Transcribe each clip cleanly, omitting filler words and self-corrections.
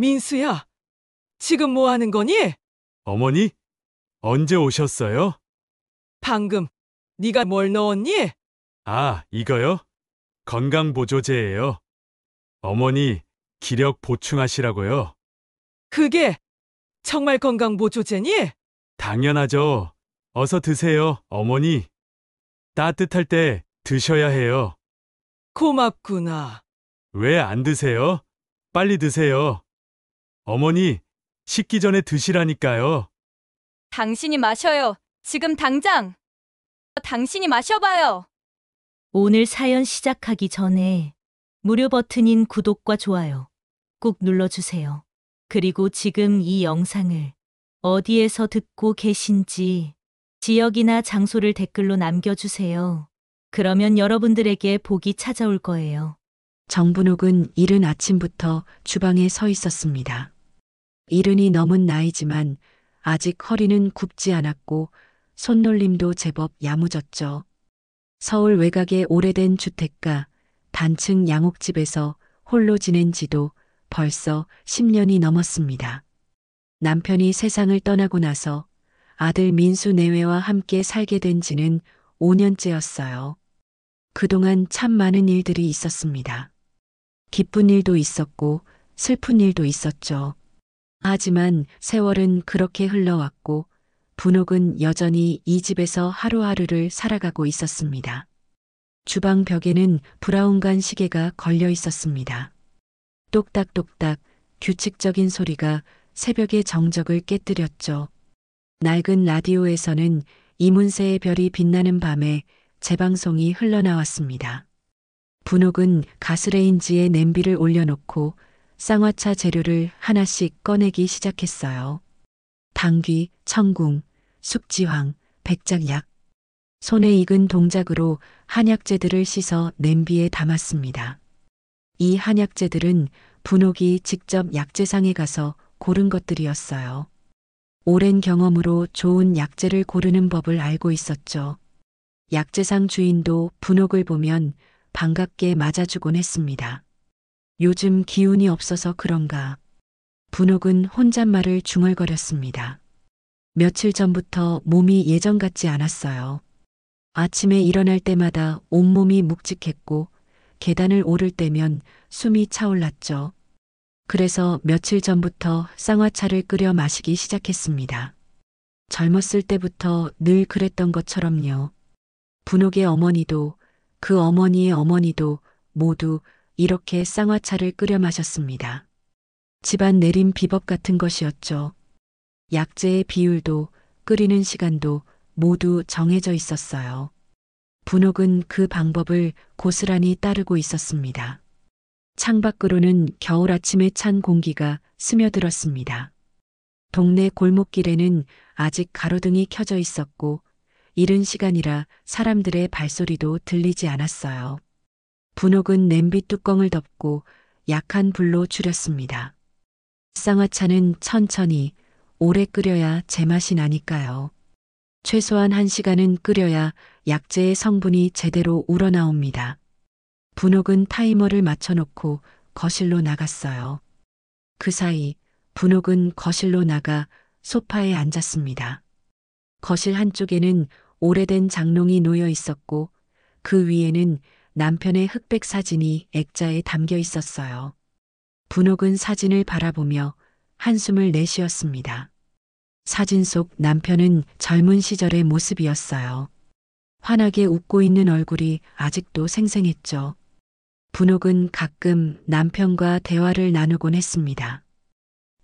민수야, 지금 뭐 하는 거니? 어머니? 언제 오셨어요? 방금 네가 뭘 넣었니? 아, 이거요? 건강보조제예요. 어머니, 기력 보충하시라고요. 그게 정말 건강보조제니? 당연하죠. 어서 드세요, 어머니. 따뜻할 때 드셔야 해요. 고맙구나. 왜 안 드세요? 빨리 드세요. 어머니, 식기 전에 드시라니까요. 당신이 마셔요. 지금 당장. 당신이 마셔봐요. 오늘 사연 시작하기 전에 무료 버튼인 구독과 좋아요 꾹 눌러주세요. 그리고 지금 이 영상을 어디에서 듣고 계신지 지역이나 장소를 댓글로 남겨주세요. 그러면 여러분들에게 복이 찾아올 거예요. 정분옥은 이른 아침부터 주방에 서 있었습니다. 이른이 넘은 나이지만 아직 허리는 굽지 않았고 손놀림도 제법 야무졌죠. 서울 외곽의 오래된 주택가 단층 양옥집에서 홀로 지낸 지도 벌써 10년이 넘었습니다. 남편이 세상을 떠나고 나서 아들 민수 내외와 함께 살게 된 지는 5년째였어요. 그동안 참 많은 일들이 있었습니다. 기쁜 일도 있었고 슬픈 일도 있었죠. 하지만 세월은 그렇게 흘러왔고 분옥은 여전히 이 집에서 하루하루를 살아가고 있었습니다. 주방 벽에는 브라운관 시계가 걸려 있었습니다. 똑딱똑딱 규칙적인 소리가 새벽의 정적을 깨뜨렸죠. 낡은 라디오에서는 이문세의 별이 빛나는 밤에 재방송이 흘러나왔습니다. 분옥은 가스레인지에 냄비를 올려놓고 쌍화차 재료를 하나씩 꺼내기 시작했어요. 당귀, 청궁, 숙지황, 백작약. 손에 익은 동작으로 한약재들을 씻어 냄비에 담았습니다. 이 한약재들은 분옥이 직접 약재상에 가서 고른 것들이었어요. 오랜 경험으로 좋은 약재를 고르는 법을 알고 있었죠. 약재상 주인도 분옥을 보면 반갑게 맞아주곤 했습니다. 요즘 기운이 없어서 그런가. 분옥은 혼잣말을 중얼거렸습니다. 며칠 전부터 몸이 예전 같지 않았어요. 아침에 일어날 때마다 온몸이 묵직했고 계단을 오를 때면 숨이 차올랐죠. 그래서 며칠 전부터 쌍화차를 끓여 마시기 시작했습니다. 젊었을 때부터 늘 그랬던 것처럼요. 분옥의 어머니도 그 어머니의 어머니도 모두 이렇게 쌍화차를 끓여 마셨습니다. 집안 내림 비법 같은 것이었죠. 약재의 비율도 끓이는 시간도 모두 정해져 있었어요. 분옥은 그 방법을 고스란히 따르고 있었습니다. 창밖으로는 겨울 아침에 찬 공기가 스며들었습니다. 동네 골목길에는 아직 가로등이 켜져 있었고 이른 시간이라 사람들의 발소리도 들리지 않았어요. 분옥은 냄비 뚜껑을 덮고 약한 불로 줄였습니다. 쌍화차는 천천히 오래 끓여야 제맛이 나니까요. 최소한 1시간은 끓여야 약재의 성분이 제대로 우러나옵니다. 분옥은 타이머를 맞춰놓고 거실로 나갔어요. 그 사이 분옥은 거실로 나가 소파에 앉았습니다. 거실 한쪽에는 오래된 장롱이 놓여 있었고 그 위에는 남편의 흑백 사진이 액자에 담겨 있었어요. 분옥은 사진을 바라보며 한숨을 내쉬었습니다. 사진 속 남편은 젊은 시절의 모습이었어요. 환하게 웃고 있는 얼굴이 아직도 생생했죠. 분옥은 가끔 남편과 대화를 나누곤 했습니다.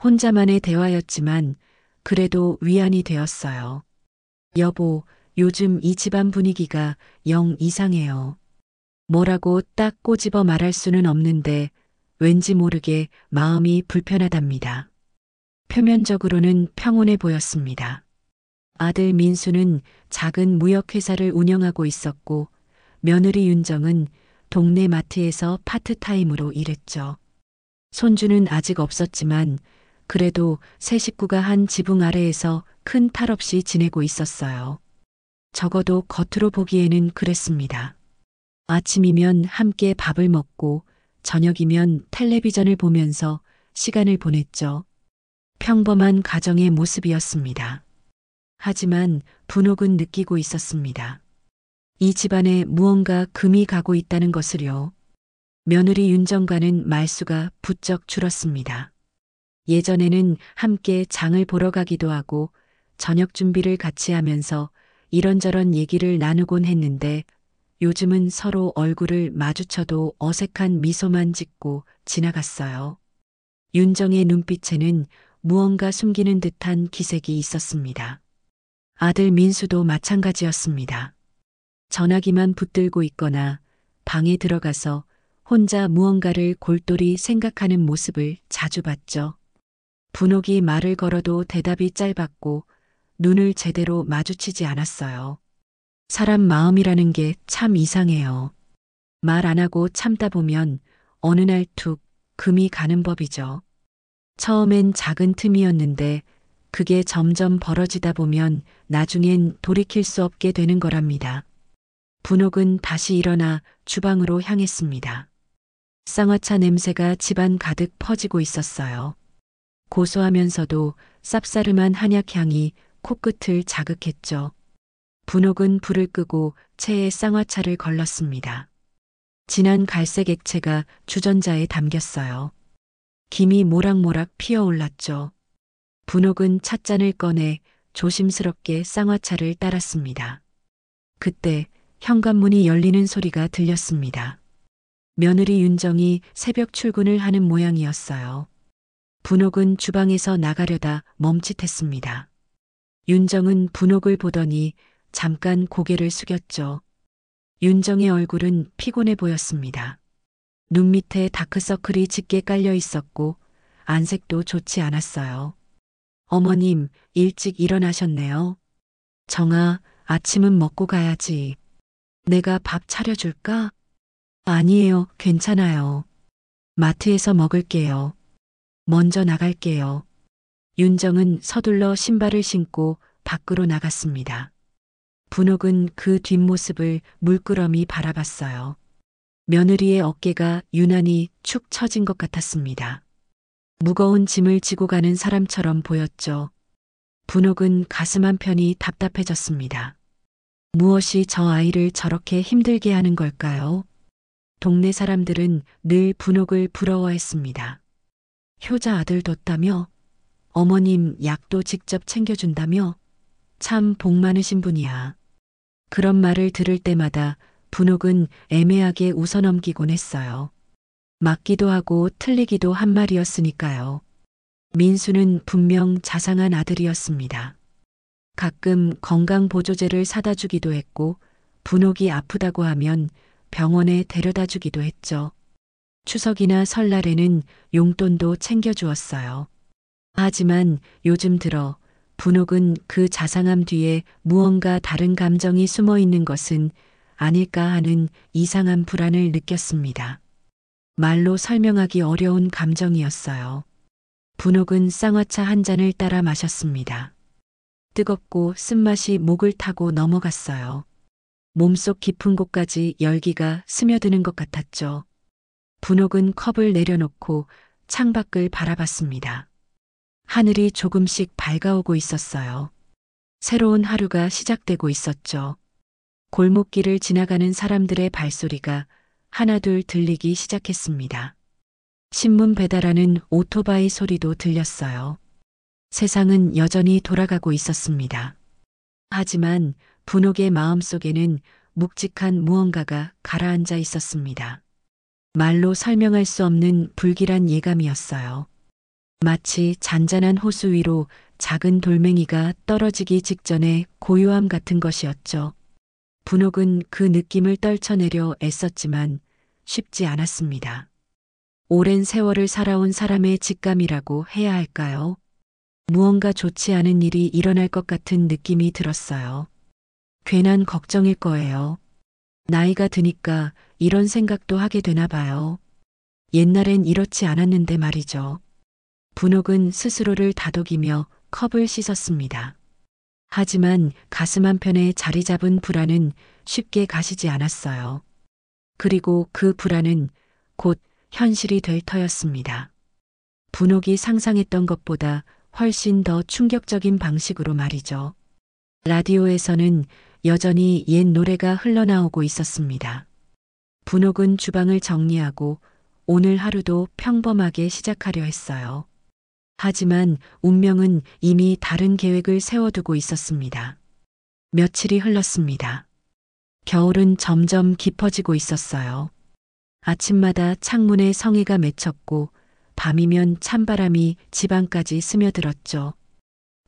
혼자만의 대화였지만 그래도 위안이 되었어요. 여보, 요즘 이 집안 분위기가 영 이상해요. 뭐라고 딱 꼬집어 말할 수는 없는데 왠지 모르게 마음이 불편하답니다. 표면적으로는 평온해 보였습니다. 아들 민수는 작은 무역회사를 운영하고 있었고 며느리 윤정은 동네 마트에서 파트타임으로 일했죠. 손주는 아직 없었지만 그래도 세 식구가 한 지붕 아래에서 큰 탈 없이 지내고 있었어요. 적어도 겉으로 보기에는 그랬습니다. 아침이면 함께 밥을 먹고 저녁이면 텔레비전을 보면서 시간을 보냈죠. 평범한 가정의 모습이었습니다. 하지만 분옥은 느끼고 있었습니다. 이 집안에 무언가 금이 가고 있다는 것을요. 며느리 윤정과는 말수가 부쩍 줄었습니다. 예전에는 함께 장을 보러 가기도 하고 저녁 준비를 같이 하면서 이런저런 얘기를 나누곤 했는데 요즘은 서로 얼굴을 마주쳐도 어색한 미소만 짓고 지나갔어요. 윤정의 눈빛에는 무언가 숨기는 듯한 기색이 있었습니다. 아들 민수도 마찬가지였습니다. 전화기만 붙들고 있거나 방에 들어가서 혼자 무언가를 골똘히 생각하는 모습을 자주 봤죠. 분옥이 말을 걸어도 대답이 짧았고 눈을 제대로 마주치지 않았어요. 사람 마음이라는 게 참 이상해요. 말 안 하고 참다 보면 어느 날 툭 금이 가는 법이죠. 처음엔 작은 틈이었는데 그게 점점 벌어지다 보면 나중엔 돌이킬 수 없게 되는 거랍니다. 분옥은 다시 일어나 주방으로 향했습니다. 쌍화차 냄새가 집안 가득 퍼지고 있었어요. 고소하면서도 쌉싸름한 한약향이 코끝을 자극했죠. 분옥은 불을 끄고 체에 쌍화차를 걸렀습니다. 진한 갈색 액체가 주전자에 담겼어요. 김이 모락모락 피어올랐죠. 분옥은 찻잔을 꺼내 조심스럽게 쌍화차를 따랐습니다. 그때 현관문이 열리는 소리가 들렸습니다. 며느리 윤정이 새벽 출근을 하는 모양이었어요. 분옥은 주방에서 나가려다 멈칫했습니다. 윤정은 분옥을 보더니 잠깐 고개를 숙였죠. 윤정의 얼굴은 피곤해 보였습니다. 눈 밑에 다크서클이 짙게 깔려 있었고 안색도 좋지 않았어요. 어머님, 일찍 일어나셨네요. 정아, 아침은 먹고 가야지. 내가 밥 차려줄까? 아니에요, 괜찮아요. 마트에서 먹을게요. 먼저 나갈게요. 윤정은 서둘러 신발을 신고 밖으로 나갔습니다. 분옥은 그 뒷모습을 물끄러미 바라봤어요. 며느리의 어깨가 유난히 축 처진 것 같았습니다. 무거운 짐을 지고 가는 사람처럼 보였죠. 분옥은 가슴 한편이 답답해졌습니다. 무엇이 저 아이를 저렇게 힘들게 하는 걸까요? 동네 사람들은 늘 분옥을 부러워했습니다. 효자 아들 뒀다며? 어머님 약도 직접 챙겨준다며? 참 복 많으신 분이야. 그런 말을 들을 때마다 분옥은 애매하게 웃어넘기곤 했어요. 맞기도 하고 틀리기도 한 말이었으니까요. 민수는 분명 자상한 아들이었습니다. 가끔 건강보조제를 사다 주기도 했고 분옥이 아프다고 하면 병원에 데려다 주기도 했죠. 추석이나 설날에는 용돈도 챙겨주었어요. 하지만 요즘 들어 분옥은 그 자상함 뒤에 무언가 다른 감정이 숨어 있는 것은 아닐까 하는 이상한 불안을 느꼈습니다. 말로 설명하기 어려운 감정이었어요. 분옥은 쌍화차 한 잔을 따라 마셨습니다. 뜨겁고 쓴맛이 목을 타고 넘어갔어요. 몸속 깊은 곳까지 열기가 스며드는 것 같았죠. 분옥은 컵을 내려놓고 창밖을 바라봤습니다. 하늘이 조금씩 밝아오고 있었어요. 새로운 하루가 시작되고 있었죠. 골목길을 지나가는 사람들의 발소리가 하나둘 들리기 시작했습니다. 신문 배달하는 오토바이 소리도 들렸어요. 세상은 여전히 돌아가고 있었습니다. 하지만 분옥의 마음속에는 묵직한 무언가가 가라앉아 있었습니다. 말로 설명할 수 없는 불길한 예감이었어요. 마치 잔잔한 호수 위로 작은 돌멩이가 떨어지기 직전의 고요함 같은 것이었죠. 분옥은 그 느낌을 떨쳐내려 애썼지만 쉽지 않았습니다. 오랜 세월을 살아온 사람의 직감이라고 해야 할까요? 무언가 좋지 않은 일이 일어날 것 같은 느낌이 들었어요. 괜한 걱정일 거예요. 나이가 드니까 이런 생각도 하게 되나 봐요. 옛날엔 이렇지 않았는데 말이죠. 분옥은 스스로를 다독이며 컵을 씻었습니다. 하지만 가슴 한편에 자리 잡은 불안은 쉽게 가시지 않았어요. 그리고 그 불안은 곧 현실이 될 터였습니다. 분옥이 상상했던 것보다 훨씬 더 충격적인 방식으로 말이죠. 라디오에서는 여전히 옛 노래가 흘러나오고 있었습니다. 분옥은 주방을 정리하고 오늘 하루도 평범하게 시작하려 했어요. 하지만 운명은 이미 다른 계획을 세워두고 있었습니다. 며칠이 흘렀습니다. 겨울은 점점 깊어지고 있었어요. 아침마다 창문에 성에가 맺혔고 밤이면 찬바람이 집안까지 스며들었죠.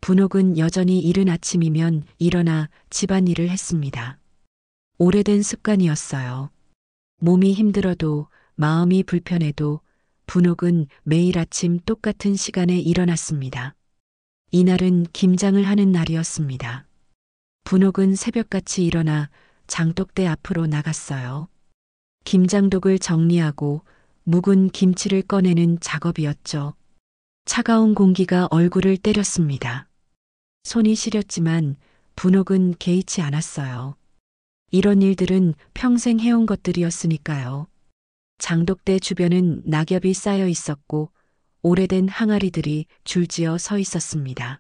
분옥은 여전히 이른 아침이면 일어나 집안일을 했습니다. 오래된 습관이었어요. 몸이 힘들어도 마음이 불편해도 분옥은 매일 아침 똑같은 시간에 일어났습니다. 이날은 김장을 하는 날이었습니다. 분옥은 새벽같이 일어나 장독대 앞으로 나갔어요. 김장독을 정리하고 묵은 김치를 꺼내는 작업이었죠. 차가운 공기가 얼굴을 때렸습니다. 손이 시렸지만 분옥은 개의치 않았어요. 이런 일들은 평생 해온 것들이었으니까요. 장독대 주변은 낙엽이 쌓여 있었고 오래된 항아리들이 줄지어 서 있었습니다.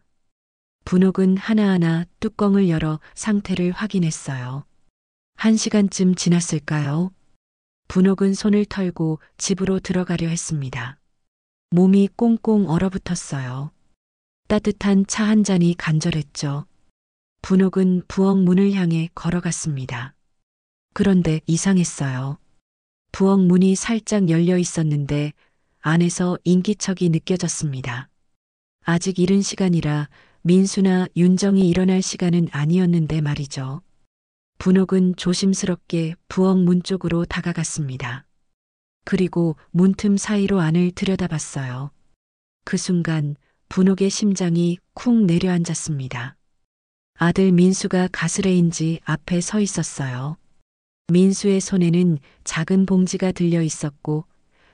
분옥은 하나하나 뚜껑을 열어 상태를 확인했어요. 1시간쯤 지났을까요? 분옥은 손을 털고 집으로 들어가려 했습니다. 몸이 꽁꽁 얼어붙었어요. 따뜻한 차 한 잔이 간절했죠. 분옥은 부엌 문을 향해 걸어갔습니다. 그런데 이상했어요. 부엌 문이 살짝 열려 있었는데 안에서 인기척이 느껴졌습니다. 아직 이른 시간이라 민수나 윤정이 일어날 시간은 아니었는데 말이죠. 분옥은 조심스럽게 부엌 문 쪽으로 다가갔습니다. 그리고 문틈 사이로 안을 들여다봤어요. 그 순간 분옥의 심장이 쿵 내려앉았습니다. 아들 민수가 가스레인지 앞에 서 있었어요. 민수의 손에는 작은 봉지가 들려 있었고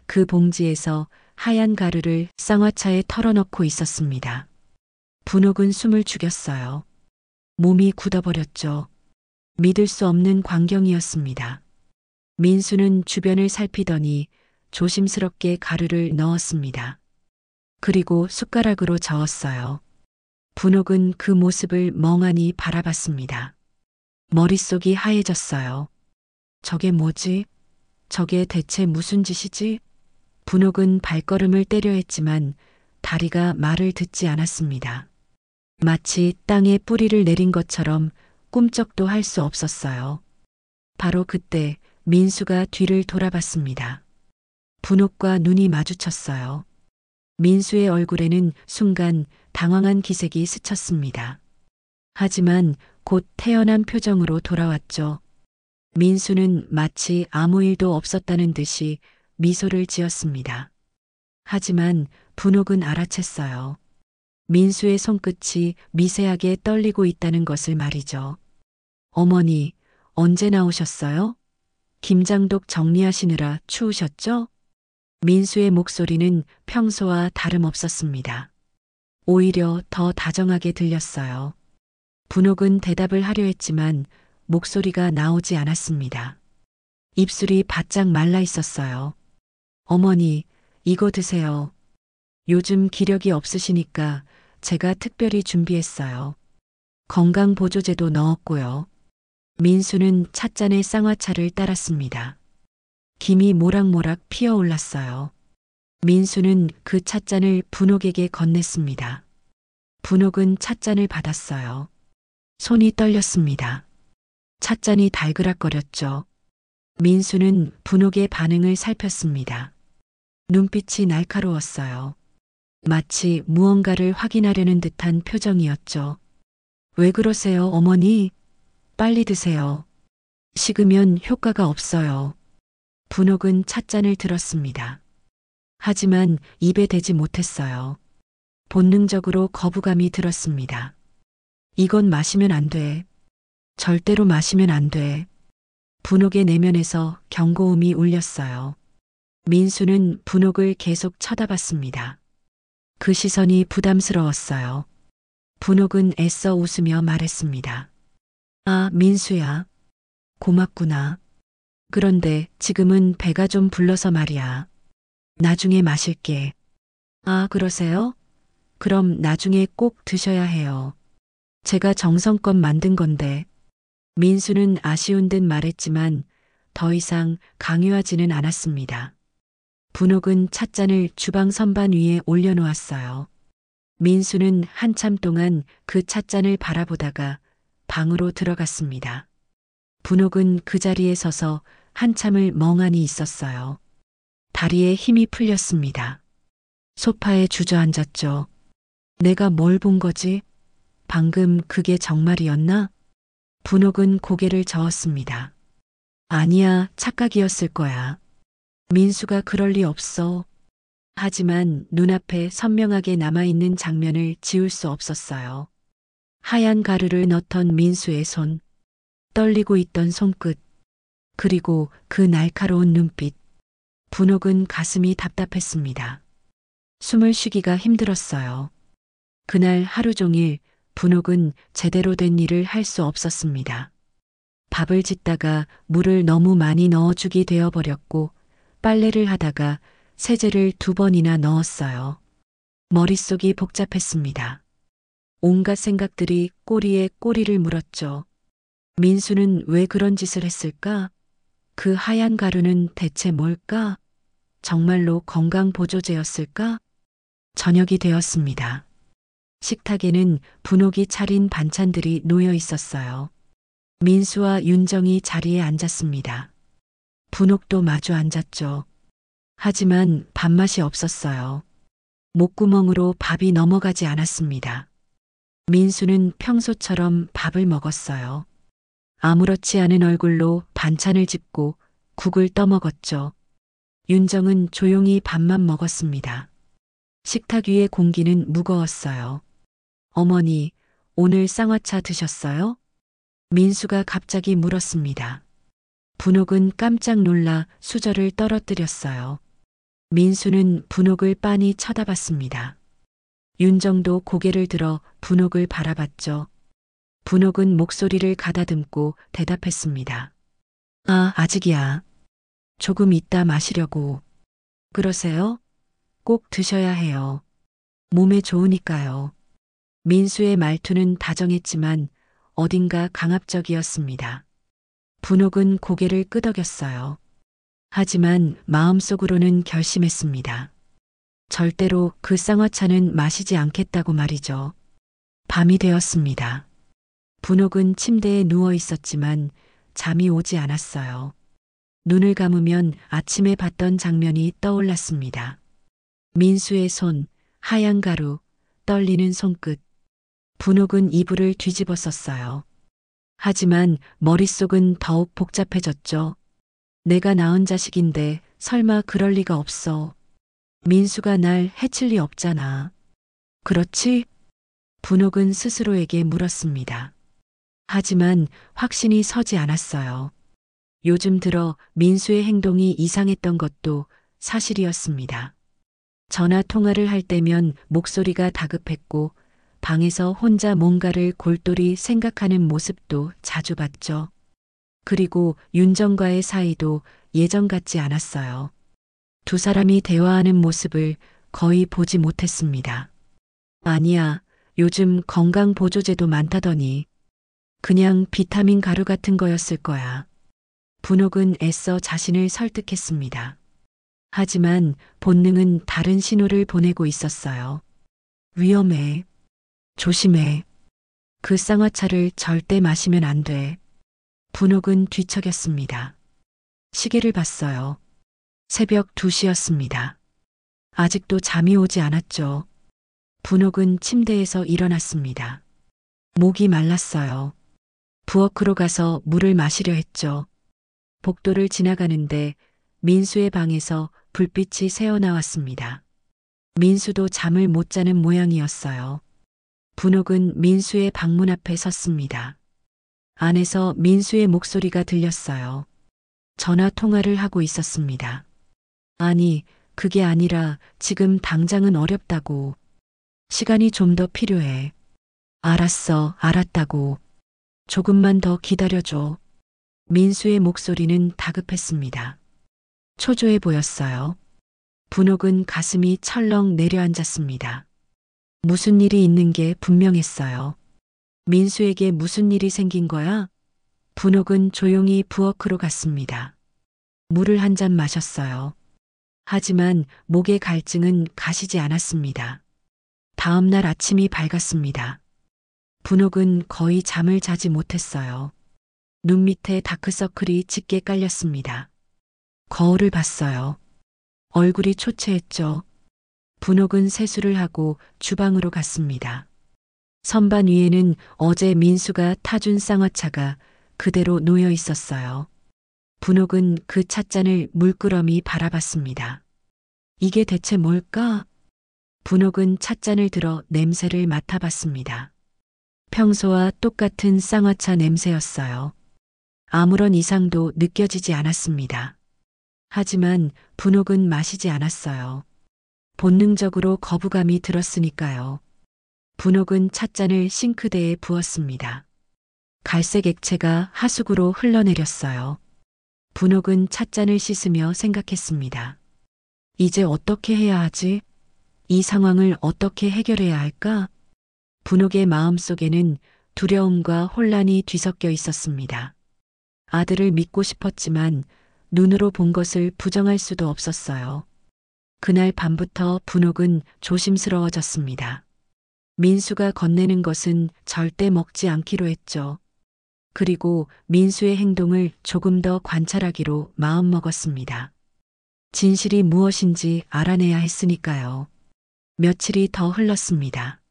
그 봉지에서 하얀 가루를 쌍화차에 털어넣고 있었습니다. 분옥은 숨을 죽였어요. 몸이 굳어버렸죠. 믿을 수 없는 광경이었습니다. 민수는 주변을 살피더니 조심스럽게 가루를 넣었습니다. 그리고 숟가락으로 저었어요. 분옥은 그 모습을 멍하니 바라봤습니다. 머릿속이 하얘졌어요. 저게 뭐지? 저게 대체 무슨 짓이지? 분옥은 발걸음을 떼려 했지만 다리가 말을 듣지 않았습니다. 마치 땅에 뿌리를 내린 것처럼 꿈쩍도 할 수 없었어요. 바로 그때 민수가 뒤를 돌아봤습니다. 분옥과 눈이 마주쳤어요. 민수의 얼굴에는 순간 당황한 기색이 스쳤습니다. 하지만 곧 태연한 표정으로 돌아왔죠. 민수는 마치 아무 일도 없었다는 듯이 미소를 지었습니다. 하지만 분옥은 알아챘어요. 민수의 손끝이 미세하게 떨리고 있다는 것을 말이죠. 어머니, 언제 나오셨어요? 김장독 정리하시느라 추우셨죠? 민수의 목소리는 평소와 다름없었습니다. 오히려 더 다정하게 들렸어요. 분옥은 대답을 하려 했지만 목소리가 나오지 않았습니다. 입술이 바짝 말라 있었어요. 어머니, 이거 드세요. 요즘 기력이 없으시니까 제가 특별히 준비했어요. 건강보조제도 넣었고요. 민수는 찻잔에 쌍화차를 따랐습니다. 김이 모락모락 피어올랐어요. 민수는 그 찻잔을 분옥에게 건넸습니다. 분옥은 찻잔을 받았어요. 손이 떨렸습니다. 찻잔이 달그락거렸죠. 민수는 분옥의 반응을 살폈습니다. 눈빛이 날카로웠어요. 마치 무언가를 확인하려는 듯한 표정이었죠. 왜 그러세요, 어머니? 빨리 드세요. 식으면 효과가 없어요. 분옥은 찻잔을 들었습니다. 하지만 입에 대지 못했어요. 본능적으로 거부감이 들었습니다. 이건 마시면 안 돼. 절대로 마시면 안 돼. 분옥의 내면에서 경고음이 울렸어요. 민수는 분옥을 계속 쳐다봤습니다. 그 시선이 부담스러웠어요. 분옥은 애써 웃으며 말했습니다. 아, 민수야. 고맙구나. 그런데 지금은 배가 좀 불러서 말이야. 나중에 마실게. 아, 그러세요? 그럼 나중에 꼭 드셔야 해요. 제가 정성껏 만든 건데. 민수는 아쉬운 듯 말했지만 더 이상 강요하지는 않았습니다. 분옥은 찻잔을 주방 선반 위에 올려놓았어요. 민수는 한참 동안 그 찻잔을 바라보다가 방으로 들어갔습니다. 분옥은 그 자리에 서서 한참을 멍하니 있었어요. 다리에 힘이 풀렸습니다. 소파에 주저앉았죠. 내가 뭘 본 거지? 방금 그게 정말이었나? 분옥은 고개를 저었습니다. 아니야, 착각이었을 거야. 민수가 그럴 리 없어. 하지만 눈앞에 선명하게 남아있는 장면을 지울 수 없었어요. 하얀 가루를 넣던 민수의 손, 떨리고 있던 손끝, 그리고 그 날카로운 눈빛. 분옥은 가슴이 답답했습니다. 숨을 쉬기가 힘들었어요. 그날 하루 종일 분옥은 제대로 된 일을 할 수 없었습니다. 밥을 짓다가 물을 너무 많이 넣어주게 되어버렸고, 빨래를 하다가 세제를 2번이나 넣었어요. 머릿속이 복잡했습니다. 온갖 생각들이 꼬리에 꼬리를 물었죠. 민수는 왜 그런 짓을 했을까? 그 하얀 가루는 대체 뭘까? 정말로 건강보조제였을까? 저녁이 되었습니다. 식탁에는 분옥이 차린 반찬들이 놓여 있었어요. 민수와 윤정이 자리에 앉았습니다. 분옥도 마주 앉았죠. 하지만 밥맛이 없었어요. 목구멍으로 밥이 넘어가지 않았습니다. 민수는 평소처럼 밥을 먹었어요. 아무렇지 않은 얼굴로 반찬을 짚고 국을 떠먹었죠. 윤정은 조용히 밥만 먹었습니다. 식탁 위의 공기는 무거웠어요. 어머니, 오늘 쌍화차 드셨어요? 민수가 갑자기 물었습니다. 분옥은 깜짝 놀라 수저를 떨어뜨렸어요. 민수는 분옥을 빤히 쳐다봤습니다. 윤정도 고개를 들어 분옥을 바라봤죠. 분옥은 목소리를 가다듬고 대답했습니다. 아, 아직이야. 조금 이따 마시려고. 그러세요? 꼭 드셔야 해요. 몸에 좋으니까요. 민수의 말투는 다정했지만 어딘가 강압적이었습니다. 분옥은 고개를 끄덕였어요. 하지만 마음속으로는 결심했습니다. 절대로 그 쌍화차는 마시지 않겠다고 말이죠. 밤이 되었습니다. 분옥은 침대에 누워 있었지만 잠이 오지 않았어요. 눈을 감으면 아침에 봤던 장면이 떠올랐습니다. 민수의 손, 하얀 가루, 떨리는 손끝. 분옥은 이불을 뒤집어 썼어요. 하지만 머릿속은 더욱 복잡해졌죠. 내가 낳은 자식인데 설마 그럴 리가 없어. 민수가 날 해칠 리 없잖아. 그렇지? 분옥은 스스로에게 물었습니다. 하지만 확신이 서지 않았어요. 요즘 들어 민수의 행동이 이상했던 것도 사실이었습니다. 전화 통화를 할 때면 목소리가 다급했고 방에서 혼자 뭔가를 골똘히 생각하는 모습도 자주 봤죠. 그리고 윤정과의 사이도 예전 같지 않았어요. 두 사람이 대화하는 모습을 거의 보지 못했습니다. 아니야, 요즘 건강보조제도 많다더니 그냥 비타민 가루 같은 거였을 거야. 분옥은 애써 자신을 설득했습니다. 하지만 본능은 다른 신호를 보내고 있었어요. 위험해. 조심해. 그 쌍화차를 절대 마시면 안 돼. 분옥은 뒤척였습니다. 시계를 봤어요. 새벽 2시였습니다. 아직도 잠이 오지 않았죠. 분옥은 침대에서 일어났습니다. 목이 말랐어요. 부엌으로 가서 물을 마시려 했죠. 복도를 지나가는데 민수의 방에서 불빛이 새어나왔습니다. 민수도 잠을 못 자는 모양이었어요. 분옥은 민수의 방문 앞에 섰습니다. 안에서 민수의 목소리가 들렸어요. 전화 통화를 하고 있었습니다. 아니, 그게 아니라 지금 당장은 어렵다고. 시간이 좀 더 필요해. 알았어, 알았다고. 조금만 더 기다려줘. 민수의 목소리는 다급했습니다. 초조해 보였어요. 분옥은 가슴이 철렁 내려앉았습니다. 무슨 일이 있는 게 분명했어요. 민수에게 무슨 일이 생긴 거야? 분옥은 조용히 부엌으로 갔습니다. 물을 한 잔 마셨어요. 하지만 목의 갈증은 가시지 않았습니다. 다음 날 아침이 밝았습니다. 분옥은 거의 잠을 자지 못했어요. 눈 밑에 다크서클이 짙게 깔렸습니다. 거울을 봤어요. 얼굴이 초췌했죠. 분옥은 세수를 하고 주방으로 갔습니다. 선반 위에는 어제 민수가 타준 쌍화차가 그대로 놓여 있었어요. 분옥은 그 찻잔을 물끄러미 바라봤습니다. 이게 대체 뭘까? 분옥은 찻잔을 들어 냄새를 맡아봤습니다. 평소와 똑같은 쌍화차 냄새였어요. 아무런 이상도 느껴지지 않았습니다. 하지만 분옥은 마시지 않았어요. 본능적으로 거부감이 들었으니까요. 분옥은 찻잔을 싱크대에 부었습니다. 갈색 액체가 하수구로 흘러내렸어요. 분옥은 찻잔을 씻으며 생각했습니다. 이제 어떻게 해야 하지? 이 상황을 어떻게 해결해야 할까? 분옥의 마음속에는 두려움과 혼란이 뒤섞여 있었습니다. 아들을 믿고 싶었지만 눈으로 본 것을 부정할 수도 없었어요. 그날 밤부터 분옥은 조심스러워졌습니다. 민수가 건네는 것은 절대 먹지 않기로 했죠. 그리고 민수의 행동을 조금 더 관찰하기로 마음먹었습니다. 진실이 무엇인지 알아내야 했으니까요. 며칠이 더 흘렀습니다.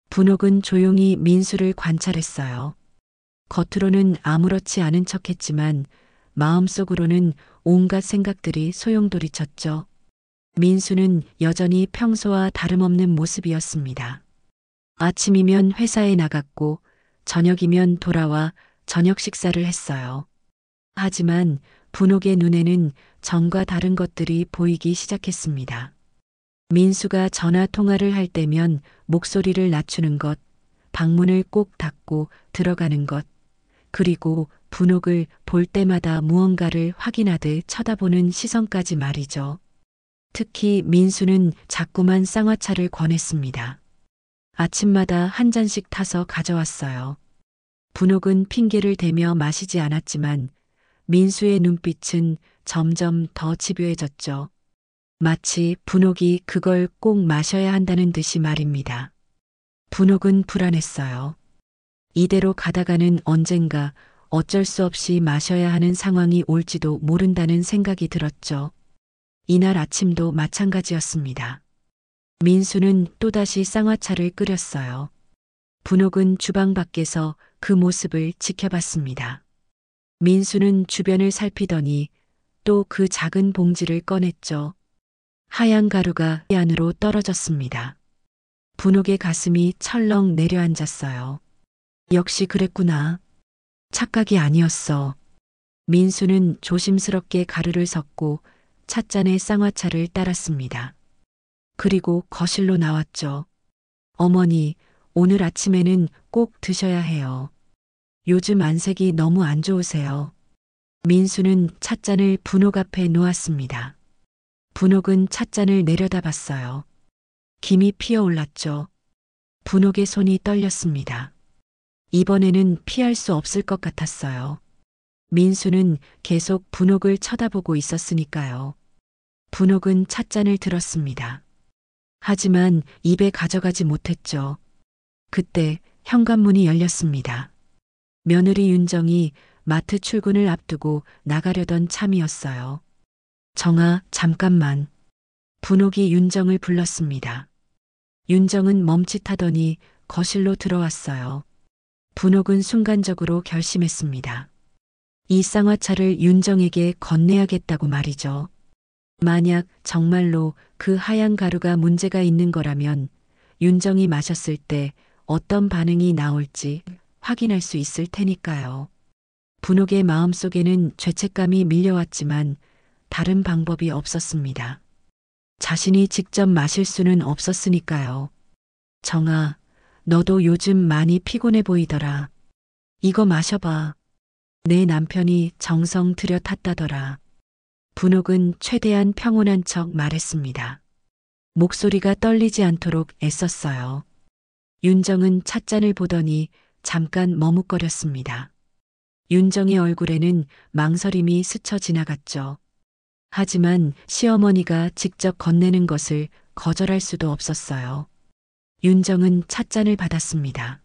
분옥은 조용히 민수를 관찰했어요. 겉으로는 아무렇지 않은 척했지만 마음속으로는 온갖 생각들이 소용돌이쳤죠. 민수는 여전히 평소와 다름없는 모습이었습니다. 아침이면 회사에 나갔고 저녁이면 돌아와 저녁 식사를 했어요. 하지만 분옥의 눈에는 전과 다른 것들이 보이기 시작했습니다. 민수가 전화 통화를 할 때면 목소리를 낮추는 것, 방문을 꼭 닫고 들어가는 것, 그리고 분옥을 볼 때마다 무언가를 확인하듯 쳐다보는 시선까지 말이죠. 특히 민수는 자꾸만 쌍화차를 권했습니다. 아침마다 한 잔씩 타서 가져왔어요. 분옥은 핑계를 대며 마시지 않았지만 민수의 눈빛은 점점 더 집요해졌죠. 마치 분옥이 그걸 꼭 마셔야 한다는 듯이 말입니다. 분옥은 불안했어요. 이대로 가다가는 언젠가 어쩔 수 없이 마셔야 하는 상황이 올지도 모른다는 생각이 들었죠. 이날 아침도 마찬가지였습니다. 민수는 또다시 쌍화차를 끓였어요. 분옥은 주방 밖에서 그 모습을 지켜봤습니다. 민수는 주변을 살피더니 또 그 작은 봉지를 꺼냈죠. 하얀 가루가 이 안으로 떨어졌습니다. 분옥의 가슴이 철렁 내려앉았어요. 역시 그랬구나. 착각이 아니었어. 민수는 조심스럽게 가루를 섞고 찻잔에 쌍화차를 따랐습니다. 그리고 거실로 나왔죠. 어머니, 오늘 아침에는 꼭 드셔야 해요. 요즘 안색이 너무 안 좋으세요. 민수는 찻잔을 분옥 앞에 놓았습니다. 분옥은 찻잔을 내려다봤어요. 김이 피어올랐죠. 분옥의 손이 떨렸습니다. 이번에는 피할 수 없을 것 같았어요. 민수는 계속 분옥을 쳐다보고 있었으니까요. 분옥은 찻잔을 들었습니다. 하지만 입에 가져가지 못했죠. 그때 현관문이 열렸습니다. 며느리 윤정이 마트 출근을 앞두고 나가려던 참이었어요. 정아, 잠깐만. 분옥이 윤정을 불렀습니다. 윤정은 멈칫하더니 거실로 들어왔어요. 분옥은 순간적으로 결심했습니다. 이 쌍화차를 윤정에게 건네야겠다고 말이죠. 만약 정말로 그 하얀 가루가 문제가 있는 거라면 윤정이 마셨을 때 어떤 반응이 나올지 확인할 수 있을 테니까요. 분옥의 마음속에는 죄책감이 밀려왔지만 다른 방법이 없었습니다. 자신이 직접 마실 수는 없었으니까요. 정아, 너도 요즘 많이 피곤해 보이더라. 이거 마셔봐. 내 남편이 정성 들여 탔다더라. 분옥은 최대한 평온한 척 말했습니다. 목소리가 떨리지 않도록 애썼어요. 윤정은 찻잔을 보더니 잠깐 머뭇거렸습니다. 윤정의 얼굴에는 망설임이 스쳐 지나갔죠. 하지만 시어머니가 직접 건네는 것을 거절할 수도 없었어요. 윤정은 찻잔을 받았습니다.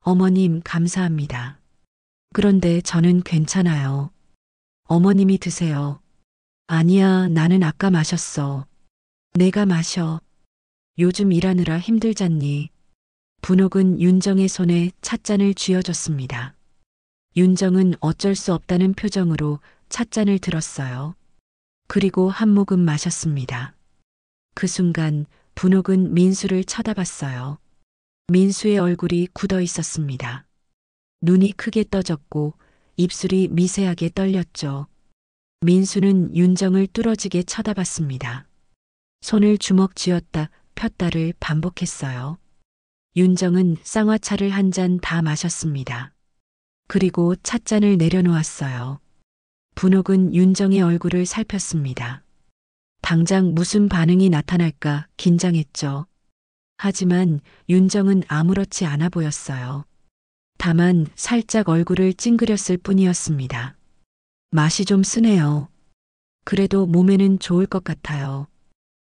어머님, 감사합니다. 그런데 저는 괜찮아요. 어머님이 드세요. 아니야, 나는 아까 마셨어. 내가 마셔. 요즘 일하느라 힘들잖니. 분옥은 윤정의 손에 찻잔을 쥐어줬습니다. 윤정은 어쩔 수 없다는 표정으로 찻잔을 들었어요. 그리고 한 모금 마셨습니다. 그 순간 분옥은 민수를 쳐다봤어요. 민수의 얼굴이 굳어 있었습니다. 눈이 크게 떠졌고 입술이 미세하게 떨렸죠. 민수는 윤정을 뚫어지게 쳐다봤습니다. 손을 주먹 쥐었다 폈다를 반복했어요. 윤정은 쌍화차를 한 잔 다 마셨습니다. 그리고 찻잔을 내려놓았어요. 분옥은 윤정의 얼굴을 살폈습니다. 당장 무슨 반응이 나타날까 긴장했죠. 하지만 윤정은 아무렇지 않아 보였어요. 다만 살짝 얼굴을 찡그렸을 뿐이었습니다. 맛이 좀 쓰네요. 그래도 몸에는 좋을 것 같아요.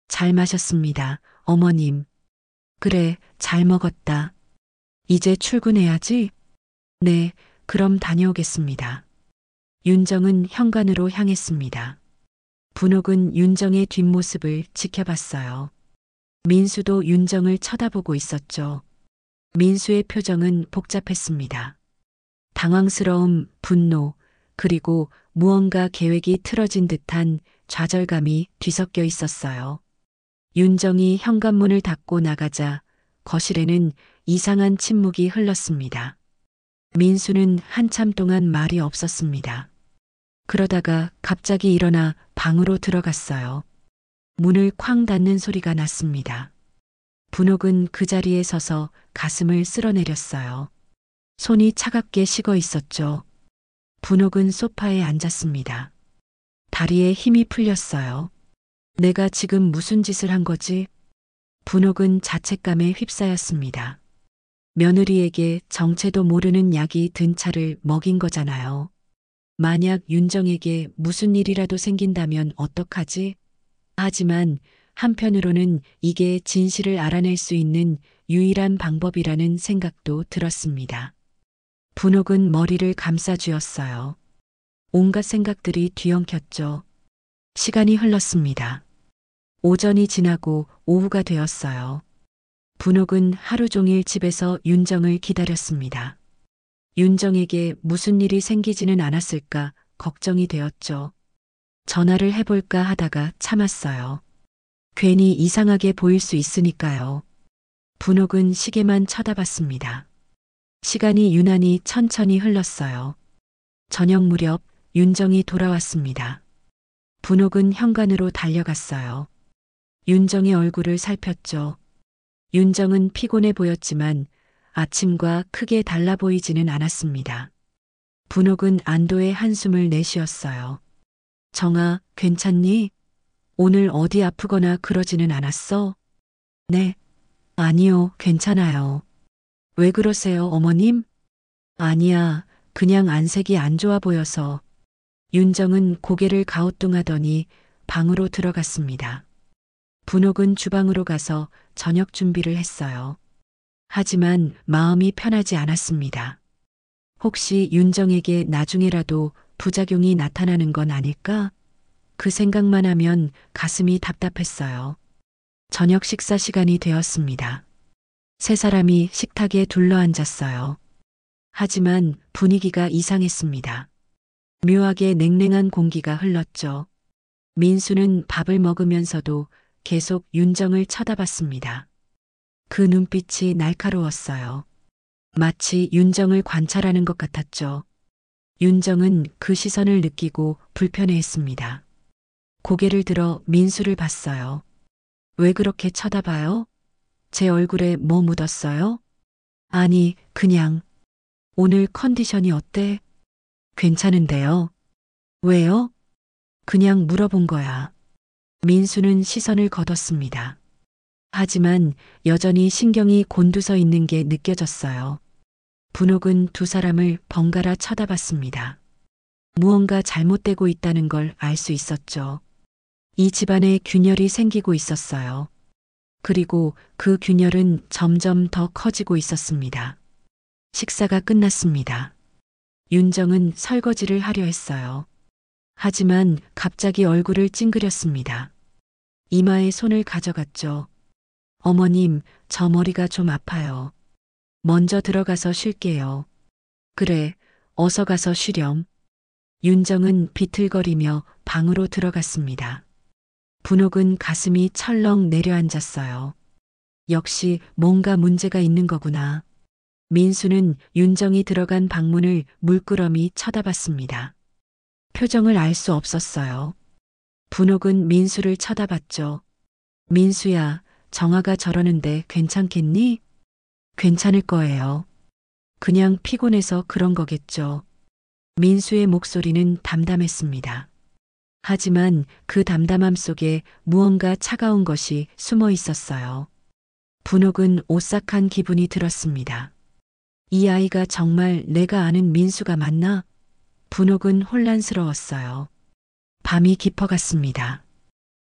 잘 마셨습니다, 어머님. 그래, 잘 먹었다. 이제 출근해야지? 네, 그럼 다녀오겠습니다. 윤정은 현관으로 향했습니다. 분옥은 윤정의 뒷모습을 지켜봤어요. 민수도 윤정을 쳐다보고 있었죠. 민수의 표정은 복잡했습니다. 당황스러움, 분노, 그리고 무언가 계획이 틀어진 듯한 좌절감이 뒤섞여 있었어요. 윤정이 현관문을 닫고 나가자 거실에는 이상한 침묵이 흘렀습니다. 민수는 한참 동안 말이 없었습니다. 그러다가 갑자기 일어나 방으로 들어갔어요. 문을 쾅 닫는 소리가 났습니다. 분옥은 그 자리에 서서 가슴을 쓸어내렸어요. 손이 차갑게 식어 있었죠. 분옥은 소파에 앉았습니다. 다리에 힘이 풀렸어요. 내가 지금 무슨 짓을 한 거지? 분옥은 자책감에 휩싸였습니다. 며느리에게 정체도 모르는 약이 든 차를 먹인 거잖아요. 만약 윤정에게 무슨 일이라도 생긴다면 어떡하지? 하지만 한편으로는 이게 진실을 알아낼 수 있는 유일한 방법이라는 생각도 들었습니다. 분옥은 머리를 감싸쥐었어요. 온갖 생각들이 뒤엉켰죠. 시간이 흘렀습니다. 오전이 지나고 오후가 되었어요. 분옥은 하루 종일 집에서 윤정을 기다렸습니다. 윤정에게 무슨 일이 생기지는 않았을까 걱정이 되었죠. 전화를 해볼까 하다가 참았어요. 괜히 이상하게 보일 수 있으니까요. 분옥은 시계만 쳐다봤습니다. 시간이 유난히 천천히 흘렀어요. 저녁 무렵 윤정이 돌아왔습니다. 분옥은 현관으로 달려갔어요. 윤정의 얼굴을 살폈죠. 윤정은 피곤해 보였지만 아침과 크게 달라 보이지는 않았습니다. 분옥은 안도의 한숨을 내쉬었어요. 정아, 괜찮니? 오늘 어디 아프거나 그러지는 않았어? 네. 아니요, 괜찮아요. 왜 그러세요, 어머님? 아니야, 그냥 안색이 안 좋아 보여서. 윤정은 고개를 가우뚱하더니 방으로 들어갔습니다. 분옥은 주방으로 가서 저녁 준비를 했어요. 하지만 마음이 편하지 않았습니다. 혹시 윤정에게 나중에라도 부작용이 나타나는 건 아닐까? 그 생각만 하면 가슴이 답답했어요. 저녁 식사 시간이 되었습니다. 세 사람이 식탁에 둘러앉았어요. 하지만 분위기가 이상했습니다. 묘하게 냉랭한 공기가 흘렀죠. 민수는 밥을 먹으면서도 계속 윤정을 쳐다봤습니다. 그 눈빛이 날카로웠어요. 마치 윤정을 관찰하는 것 같았죠. 윤정은 그 시선을 느끼고 불편해했습니다. 고개를 들어 민수를 봤어요. 왜 그렇게 쳐다봐요? 제 얼굴에 뭐 묻었어요? 아니, 그냥. 오늘 컨디션이 어때? 괜찮은데요. 왜요? 그냥 물어본 거야. 민수는 시선을 거뒀습니다. 하지만 여전히 신경이 곤두서 있는 게 느껴졌어요. 분옥은 두 사람을 번갈아 쳐다봤습니다. 무언가 잘못되고 있다는 걸 알 수 있었죠. 이 집안에 균열이 생기고 있었어요. 그리고 그 균열은 점점 더 커지고 있었습니다. 식사가 끝났습니다. 윤정은 설거지를 하려 했어요. 하지만 갑자기 얼굴을 찡그렸습니다. 이마에 손을 가져갔죠. 어머님, 저 머리가 좀 아파요. 먼저 들어가서 쉴게요. 그래, 어서 가서 쉬렴. 윤정은 비틀거리며 방으로 들어갔습니다. 분옥은 가슴이 철렁 내려앉았어요. 역시 뭔가 문제가 있는 거구나. 민수는 윤정이 들어간 방문을 물끄러미 쳐다봤습니다. 표정을 알 수 없었어요. 분옥은 민수를 쳐다봤죠. 민수야, 정아가 저러는데 괜찮겠니? 괜찮을 거예요. 그냥 피곤해서 그런 거겠죠. 민수의 목소리는 담담했습니다. 하지만 그 담담함 속에 무언가 차가운 것이 숨어 있었어요. 분옥은 오싹한 기분이 들었습니다. 이 아이가 정말 내가 아는 민수가 맞나? 분옥은 혼란스러웠어요. 밤이 깊어갔습니다.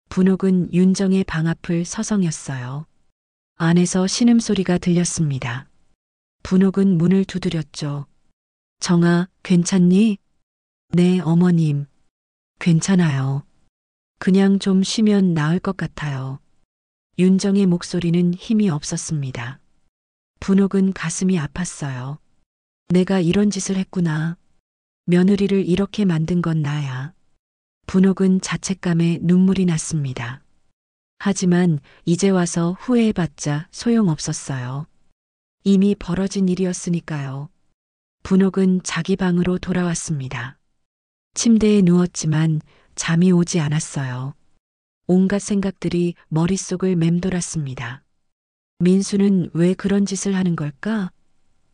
분옥은 윤정의 방 앞을 서성였어요. 안에서 신음소리가 들렸습니다. 분옥은 문을 두드렸죠. 정아, 괜찮니? 네, 어머님. 괜찮아요. 그냥 좀 쉬면 나을 것 같아요. 윤정의 목소리는 힘이 없었습니다. 분옥은 가슴이 아팠어요. 내가 이런 짓을 했구나. 며느리를 이렇게 만든 건 나야. 분옥은 자책감에 눈물이 났습니다. 하지만 이제 와서 후회해봤자 소용없었어요. 이미 벌어진 일이었으니까요. 분옥은 자기 방으로 돌아왔습니다. 침대에 누웠지만 잠이 오지 않았어요. 온갖 생각들이 머릿속을 맴돌았습니다. 민수는 왜 그런 짓을 하는 걸까?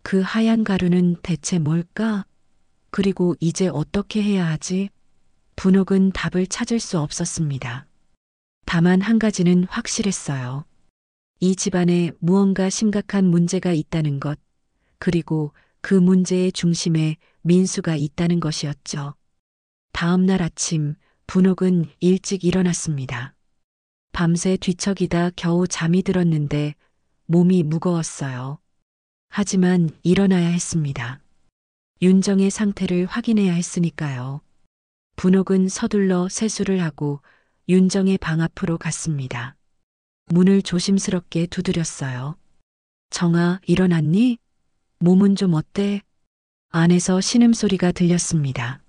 그 하얀 가루는 대체 뭘까? 그리고 이제 어떻게 해야 하지? 분옥은 답을 찾을 수 없었습니다. 다만 한 가지는 확실했어요. 이 집안에 무언가 심각한 문제가 있다는 것, 그리고 그 문제의 중심에 민수가 있다는 것이었죠. 다음 날 아침, 분옥은 일찍 일어났습니다. 밤새 뒤척이다 겨우 잠이 들었는데 몸이 무거웠어요. 하지만 일어나야 했습니다. 윤정의 상태를 확인해야 했으니까요. 분옥은 서둘러 세수를 하고 윤정의 방 앞으로 갔습니다. 문을 조심스럽게 두드렸어요. 정아, 일어났니? 몸은 좀 어때? 안에서 신음소리가 들렸습니다.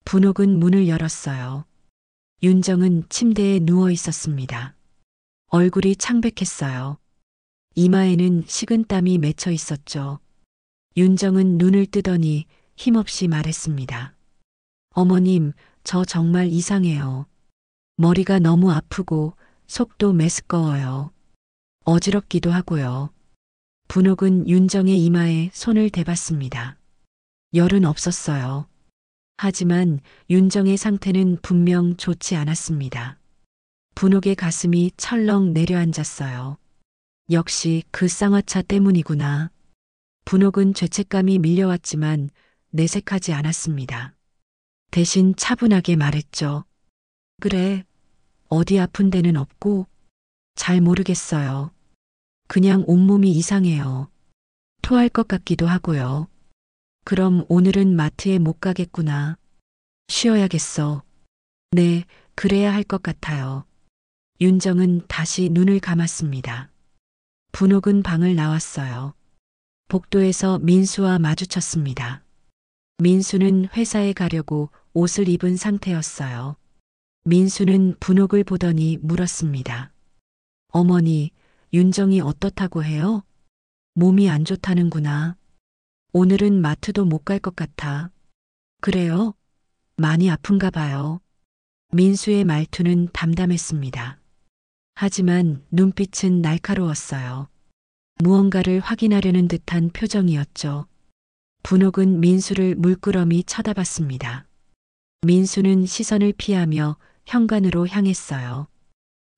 분옥은 문을 열었어요. 윤정은 침대에 누워 있었습니다. 얼굴이 창백했어요. 이마에는 식은땀이 맺혀 있었죠. 윤정은 눈을 뜨더니 힘없이 말했습니다. 어머님, 저 정말 이상해요. 머리가 너무 아프고 속도 메스꺼워요. 어지럽기도 하고요. 분옥은 윤정의 이마에 손을 대봤습니다. 열은 없었어요. 하지만 윤정의 상태는 분명 좋지 않았습니다. 분옥의 가슴이 철렁 내려앉았어요. 역시 그 쌍화차 때문이구나. 분옥은 죄책감이 밀려왔지만 내색하지 않았습니다. 대신 차분하게 말했죠. 그래, 어디 아픈 데는 없고 잘 모르겠어요. 그냥 온몸이 이상해요. 토할 것 같기도 하고요. 그럼 오늘은 마트에 못 가겠구나. 쉬어야겠어. 네, 그래야 할 것 같아요. 윤정은 다시 눈을 감았습니다. 분옥은 방을 나왔어요. 복도에서 민수와 마주쳤습니다. 민수는 회사에 가려고 옷을 입은 상태였어요. 민수는 분옥을 보더니 물었습니다. 어머니, 윤정이 어떻다고 해요? 몸이 안 좋다는구나. 오늘은 마트도 못 갈 것 같아. 그래요? 많이 아픈가 봐요. 민수의 말투는 담담했습니다. 하지만 눈빛은 날카로웠어요. 무언가를 확인하려는 듯한 표정이었죠. 분옥은 민수를 물끄러미 쳐다봤습니다. 민수는 시선을 피하며 현관으로 향했어요.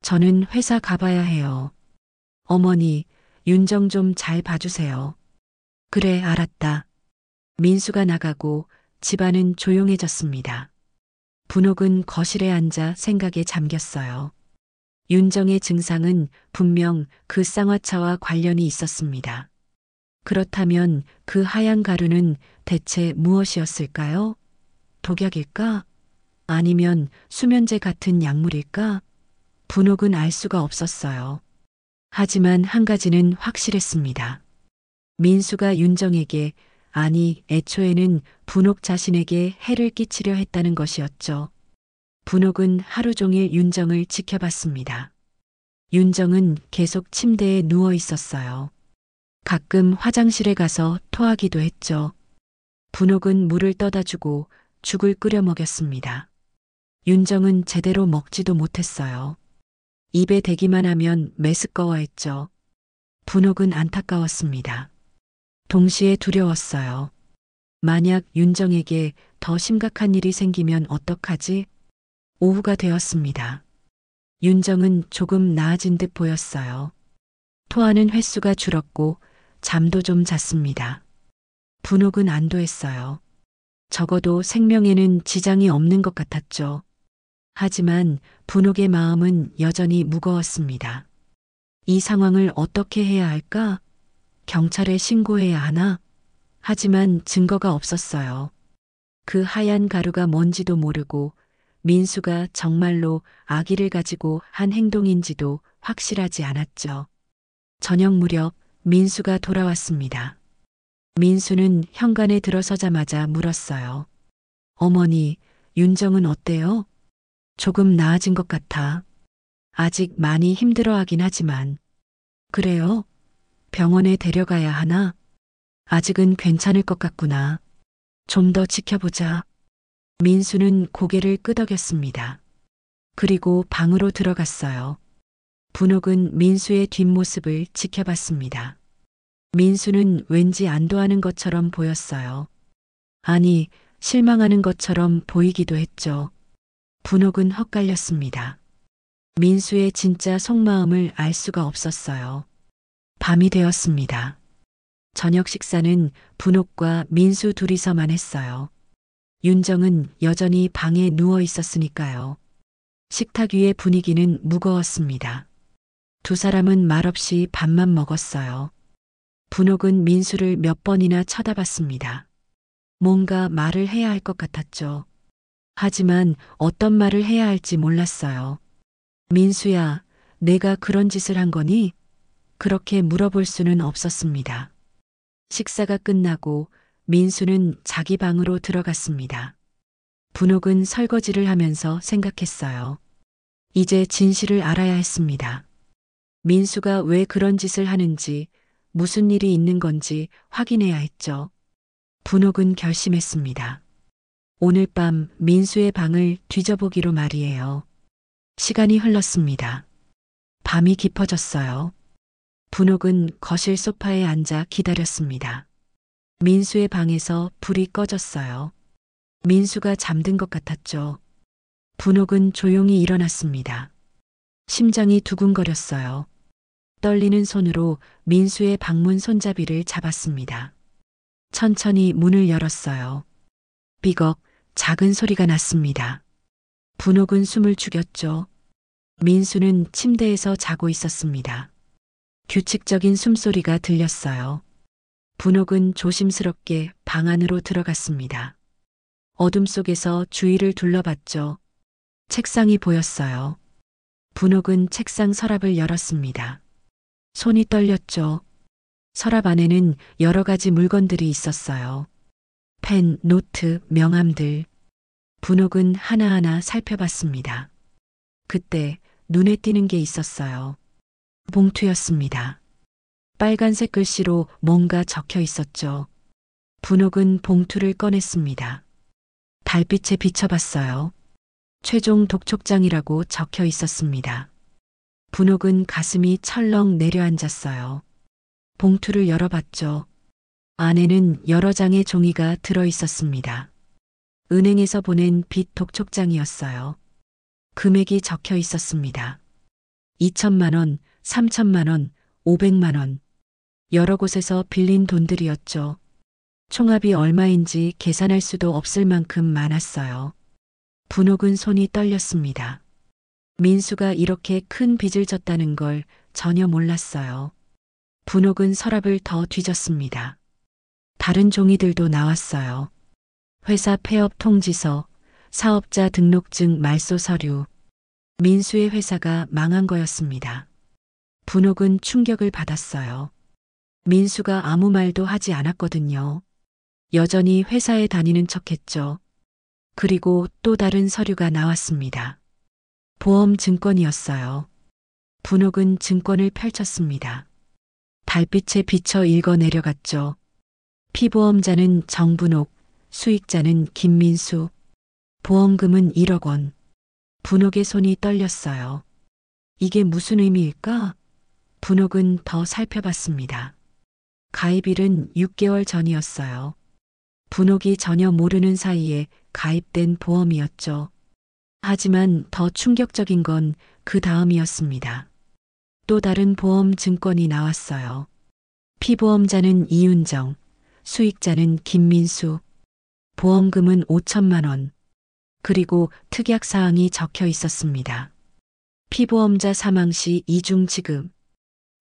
저는 회사 가봐야 해요. 어머니, 윤정 좀 잘 봐주세요. 그래, 알았다. 민수가 나가고 집안은 조용해졌습니다. 분옥은 거실에 앉아 생각에 잠겼어요. 윤정의 증상은 분명 그 쌍화차와 관련이 있었습니다. 그렇다면 그 하얀 가루는 대체 무엇이었을까요? 독약일까? 아니면 수면제 같은 약물일까? 분옥은 알 수가 없었어요. 하지만 한 가지는 확실했습니다. 민수가 윤정에게, 아니, 애초에는 분옥 자신에게 해를 끼치려 했다는 것이었죠. 분옥은 하루 종일 윤정을 지켜봤습니다. 윤정은 계속 침대에 누워 있었어요. 가끔 화장실에 가서 토하기도 했죠. 분옥은 물을 떠다 주고 죽을 끓여 먹였습니다. 윤정은 제대로 먹지도 못했어요. 입에 대기만 하면 메스꺼워했죠. 분옥은 안타까웠습니다. 동시에 두려웠어요. 만약 윤정에게 더 심각한 일이 생기면 어떡하지? 오후가 되었습니다. 윤정은 조금 나아진 듯 보였어요. 토하는 횟수가 줄었고 잠도 좀 잤습니다. 분옥은 안도했어요. 적어도 생명에는 지장이 없는 것 같았죠. 하지만 분옥의 마음은 여전히 무거웠습니다. 이 상황을 어떻게 해야 할까? 경찰에 신고해야 하나? 하지만 증거가 없었어요. 그 하얀 가루가 뭔지도 모르고 민수가 정말로 아기를 가지고 한 행동인지도 확실하지 않았죠. 저녁 무렵 민수가 돌아왔습니다. 민수는 현관에 들어서자마자 물었어요. 어머니, 윤정은 어때요? 조금 나아진 것 같아. 아직 많이 힘들어하긴 하지만. 그래요? 병원에 데려가야 하나? 아직은 괜찮을 것 같구나. 좀 더 지켜보자. 민수는 고개를 끄덕였습니다. 그리고 방으로 들어갔어요. 분옥은 민수의 뒷모습을 지켜봤습니다. 민수는 왠지 안도하는 것처럼 보였어요. 아니, 실망하는 것처럼 보이기도 했죠. 분옥은 헛갈렸습니다. 민수의 진짜 속마음을 알 수가 없었어요. 밤이 되었습니다. 저녁 식사는 분옥과 민수 둘이서만 했어요. 윤정은 여전히 방에 누워 있었으니까요. 식탁 위의 분위기는 무거웠습니다. 두 사람은 말없이 밥만 먹었어요. 분옥은 민수를 몇 번이나 쳐다봤습니다. 뭔가 말을 해야 할 것 같았죠. 하지만 어떤 말을 해야 할지 몰랐어요. 민수야, 내가 그런 짓을 한 거니? 그렇게 물어볼 수는 없었습니다. 식사가 끝나고 민수는 자기 방으로 들어갔습니다. 분옥은 설거지를 하면서 생각했어요. 이제 진실을 알아야 했습니다. 민수가 왜 그런 짓을 하는지, 무슨 일이 있는 건지 확인해야 했죠. 분옥은 결심했습니다. 오늘 밤 민수의 방을 뒤져보기로 말이에요. 시간이 흘렀습니다. 밤이 깊어졌어요. 분옥은 거실 소파에 앉아 기다렸습니다. 민수의 방에서 불이 꺼졌어요. 민수가 잠든 것 같았죠. 분옥은 조용히 일어났습니다. 심장이 두근거렸어요. 떨리는 손으로 민수의 방문 손잡이를 잡았습니다. 천천히 문을 열었어요. 삐걱 작은 소리가 났습니다. 분옥은 숨을 죽였죠. 민수는 침대에서 자고 있었습니다. 규칙적인 숨소리가 들렸어요. 분옥은 조심스럽게 방 안으로 들어갔습니다. 어둠 속에서 주위를 둘러봤죠. 책상이 보였어요. 분옥은 책상 서랍을 열었습니다. 손이 떨렸죠. 서랍 안에는 여러 가지 물건들이 있었어요. 펜, 노트, 명함들. 분옥은 하나하나 살펴봤습니다. 그때 눈에 띄는 게 있었어요. 봉투였습니다. 빨간색 글씨로 뭔가 적혀 있었죠. 분옥은 봉투를 꺼냈습니다. 달빛에 비춰봤어요. 최종 독촉장이라고 적혀 있었습니다. 분옥은 가슴이 철렁 내려앉았어요. 봉투를 열어봤죠. 안에는 여러 장의 종이가 들어 있었습니다. 은행에서 보낸 빚 독촉장이었어요. 금액이 적혀 있었습니다. 2천만 원, 3천만 원, 500만 원. 여러 곳에서 빌린 돈들이었죠. 총합이 얼마인지 계산할 수도 없을 만큼 많았어요. 분옥은 손이 떨렸습니다. 민수가 이렇게 큰 빚을 졌다는 걸 전혀 몰랐어요. 분옥은 서랍을 더 뒤졌습니다. 다른 종이들도 나왔어요. 회사 폐업 통지서, 사업자 등록증 말소 서류. 민수의 회사가 망한 거였습니다. 분옥은 충격을 받았어요. 민수가 아무 말도 하지 않았거든요. 여전히 회사에 다니는 척했죠. 그리고 또 다른 서류가 나왔습니다. 보험 증권이었어요. 분옥은 증권을 펼쳤습니다. 달빛에 비쳐 읽어 내려갔죠. 피보험자는 정분옥, 수익자는 김민수. 보험금은 1억 원. 분옥의 손이 떨렸어요. 이게 무슨 의미일까? 분옥은 더 살펴봤습니다. 가입일은 6개월 전이었어요. 분옥이 전혀 모르는 사이에 가입된 보험이었죠. 하지만 더 충격적인 건 그 다음이었습니다. 또 다른 보험 증권이 나왔어요. 피보험자는 이윤정, 수익자는 김민수. 보험금은 5천만 원. 그리고 특약사항이 적혀 있었습니다. 피보험자 사망 시 이중 지급.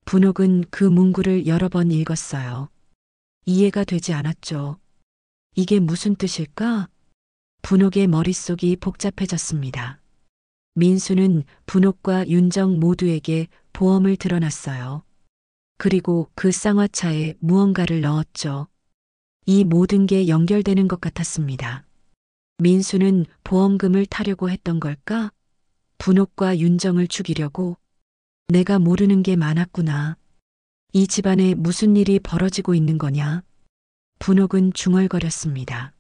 분옥은 그 문구를 여러 번 읽었어요. 이해가 되지 않았죠. 이게 무슨 뜻일까? 분옥의 머릿속이 복잡해졌습니다. 민수는 분옥과 윤정 모두에게 보험을 드러났어요. 그리고 그 쌍화차에 무언가를 넣었죠. 이 모든 게 연결되는 것 같았습니다. 민수는 보험금을 타려고 했던 걸까? 분옥과 윤정을 죽이려고? 내가 모르는 게 많았구나. 이 집안에 무슨 일이 벌어지고 있는 거냐? 분옥은 중얼거렸습니다.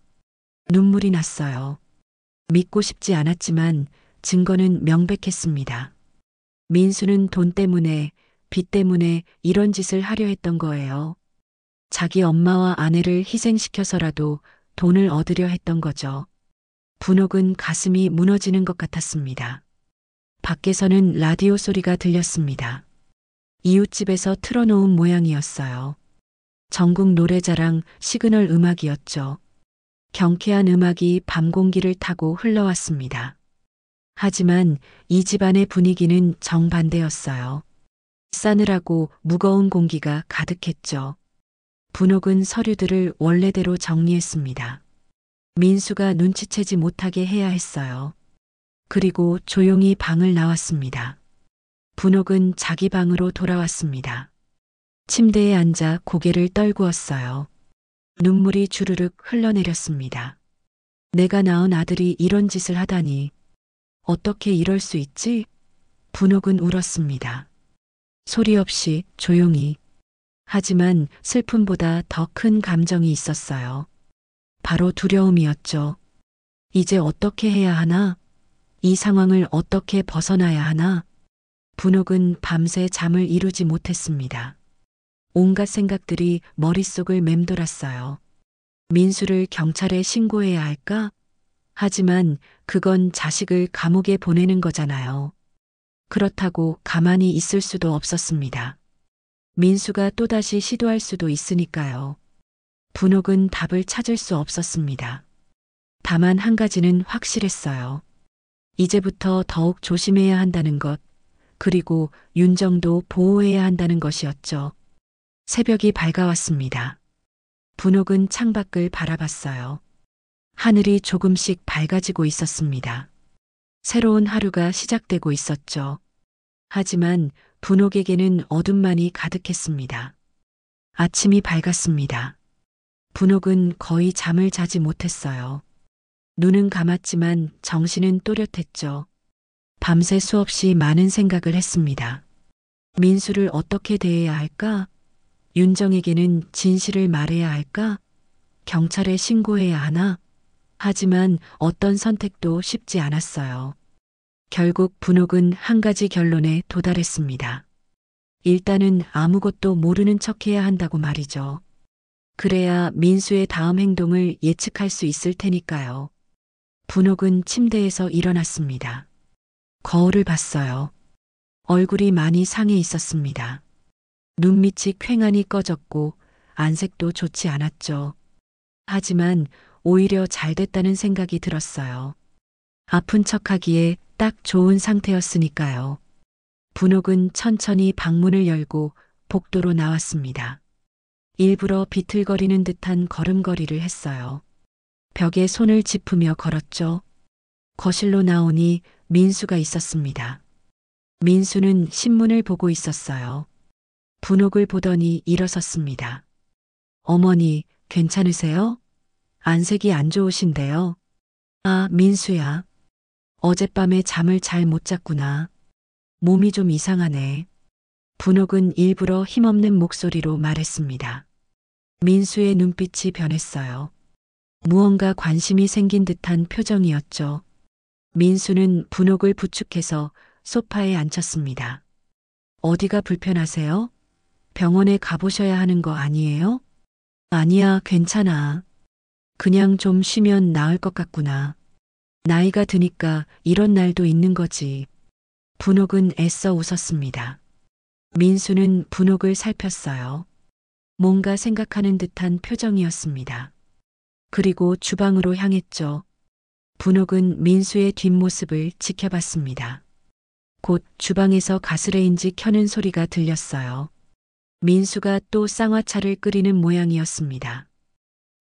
눈물이 났어요. 믿고 싶지 않았지만 증거는 명백했습니다. 민수는 돈 때문에, 빚 때문에 이런 짓을 하려 했던 거예요. 자기 엄마와 아내를 희생시켜서라도 돈을 얻으려 했던 거죠. 분옥은 가슴이 무너지는 것 같았습니다. 밖에서는 라디오 소리가 들렸습니다. 이웃집에서 틀어놓은 모양이었어요. 전국 노래자랑 시그널 음악이었죠. 경쾌한 음악이 밤 공기를 타고 흘러왔습니다. 하지만 이 집안의 분위기는 정반대였어요. 싸늘하고 무거운 공기가 가득했죠. 분옥은 서류들을 원래대로 정리했습니다. 민수가 눈치채지 못하게 해야 했어요. 그리고 조용히 방을 나왔습니다. 분옥은 자기 방으로 돌아왔습니다. 침대에 앉아 고개를 떨구었어요. 눈물이 주르륵 흘러내렸습니다. 내가 낳은 아들이 이런 짓을 하다니. 어떻게 이럴 수 있지? 분옥은 울었습니다. 소리 없이 조용히. 하지만 슬픔보다 더 큰 감정이 있었어요. 바로 두려움이었죠. 이제 어떻게 해야 하나? 이 상황을 어떻게 벗어나야 하나? 분옥은 밤새 잠을 이루지 못했습니다. 온갖 생각들이 머릿속을 맴돌았어요. 민수를 경찰에 신고해야 할까? 하지만 그건 자식을 감옥에 보내는 거잖아요. 그렇다고 가만히 있을 수도 없었습니다. 민수가 또다시 시도할 수도 있으니까요. 분옥은 답을 찾을 수 없었습니다. 다만 한 가지는 확실했어요. 이제부터 더욱 조심해야 한다는 것, 그리고 윤정도 보호해야 한다는 것이었죠. 새벽이 밝아왔습니다. 분옥은 창밖을 바라봤어요. 하늘이 조금씩 밝아지고 있었습니다. 새로운 하루가 시작되고 있었죠. 하지만 분옥에게는 어둠만이 가득했습니다. 아침이 밝았습니다. 분옥은 거의 잠을 자지 못했어요. 눈은 감았지만 정신은 또렷했죠. 밤새 수없이 많은 생각을 했습니다. 민수를 어떻게 대해야 할까? 윤정에게는 진실을 말해야 할까? 경찰에 신고해야 하나? 하지만 어떤 선택도 쉽지 않았어요. 결국 분옥은 한 가지 결론에 도달했습니다. 일단은 아무것도 모르는 척해야 한다고 말이죠. 그래야 민수의 다음 행동을 예측할 수 있을 테니까요. 분옥은 침대에서 일어났습니다. 거울을 봤어요. 얼굴이 많이 상해 있었습니다. 눈밑이 퀭하니 꺼졌고 안색도 좋지 않았죠. 하지만 오히려 잘 됐다는 생각이 들었어요. 아픈 척하기에 딱 좋은 상태였으니까요. 분옥은 천천히 방문을 열고 복도로 나왔습니다. 일부러 비틀거리는 듯한 걸음걸이를 했어요. 벽에 손을 짚으며 걸었죠. 거실로 나오니 민수가 있었습니다. 민수는 신문을 보고 있었어요. 분옥을 보더니 일어섰습니다. 어머니, 괜찮으세요? 안색이 안 좋으신데요. 아, 민수야. 어젯밤에 잠을 잘 못 잤구나. 몸이 좀 이상하네. 분옥은 일부러 힘없는 목소리로 말했습니다. 민수의 눈빛이 변했어요. 무언가 관심이 생긴 듯한 표정이었죠. 민수는 분옥을 부축해서 소파에 앉혔습니다. 어디가 불편하세요? 병원에 가보셔야 하는 거 아니에요? 아니야, 괜찮아. 그냥 좀 쉬면 나을 것 같구나. 나이가 드니까 이런 날도 있는 거지. 분옥은 애써 웃었습니다. 민수는 분옥을 살폈어요. 뭔가 생각하는 듯한 표정이었습니다. 그리고 주방으로 향했죠. 분옥은 민수의 뒷모습을 지켜봤습니다. 곧 주방에서 가스레인지 켜는 소리가 들렸어요. 민수가 또 쌍화차를 끓이는 모양이었습니다.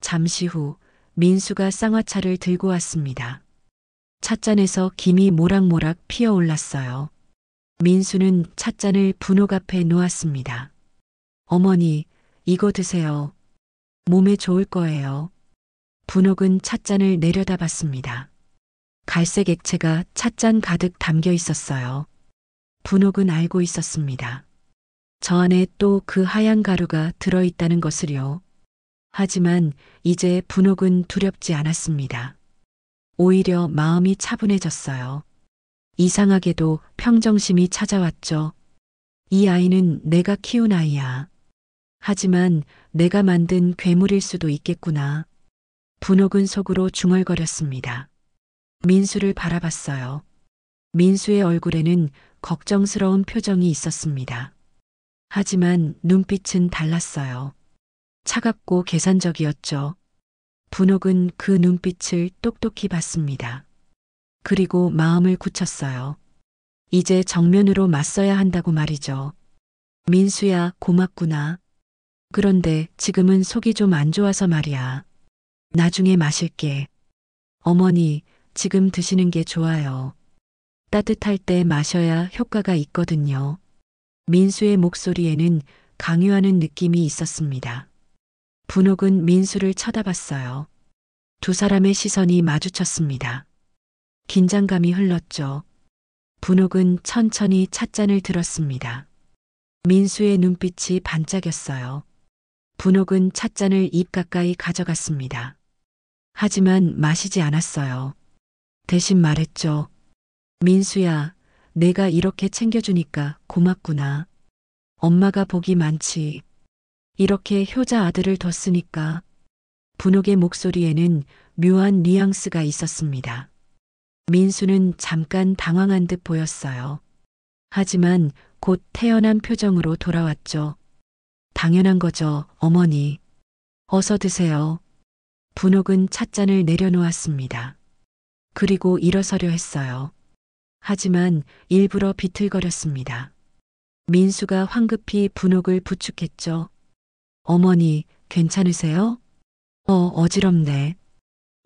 잠시 후 민수가 쌍화차를 들고 왔습니다. 찻잔에서 김이 모락모락 피어올랐어요. 민수는 찻잔을 분옥 앞에 놓았습니다. 어머니, 이거 드세요. 몸에 좋을 거예요. 분옥은 찻잔을 내려다봤습니다. 갈색 액체가 찻잔 가득 담겨 있었어요. 분옥은 알고 있었습니다. 저 안에 또 그 하얀 가루가 들어있다는 것을요. 하지만 이제 분옥은 두렵지 않았습니다. 오히려 마음이 차분해졌어요. 이상하게도 평정심이 찾아왔죠. 이 아이는 내가 키운 아이야. 하지만 내가 만든 괴물일 수도 있겠구나. 분옥은 속으로 중얼거렸습니다. 민수를 바라봤어요. 민수의 얼굴에는 걱정스러운 표정이 있었습니다. 하지만 눈빛은 달랐어요. 차갑고 계산적이었죠. 분옥은 그 눈빛을 똑똑히 봤습니다. 그리고 마음을 굳혔어요. 이제 정면으로 맞서야 한다고 말이죠. 민수야, 고맙구나. 그런데 지금은 속이 좀 안 좋아서 말이야. 나중에 마실게. 어머니, 지금 드시는 게 좋아요. 따뜻할 때 마셔야 효과가 있거든요. 민수의 목소리에는 강요하는 느낌이 있었습니다. 분옥은 민수를 쳐다봤어요. 두 사람의 시선이 마주쳤습니다. 긴장감이 흘렀죠. 분옥은 천천히 찻잔을 들었습니다. 민수의 눈빛이 반짝였어요. 분옥은 찻잔을 입 가까이 가져갔습니다. 하지만 마시지 않았어요. 대신 말했죠. 민수야, 내가 이렇게 챙겨주니까 고맙구나. 엄마가 복이 많지. 이렇게 효자 아들을 뒀으니까. 분옥의 목소리에는 묘한 뉘앙스가 있었습니다. 민수는 잠깐 당황한 듯 보였어요. 하지만 곧 태연한 표정으로 돌아왔죠. 당연한 거죠, 어머니. 어서 드세요. 분옥은 찻잔을 내려놓았습니다. 그리고 일어서려 했어요. 하지만 일부러 비틀거렸습니다. 민수가 황급히 분옥을 부축했죠. 어머니, 괜찮으세요? 어지럽네.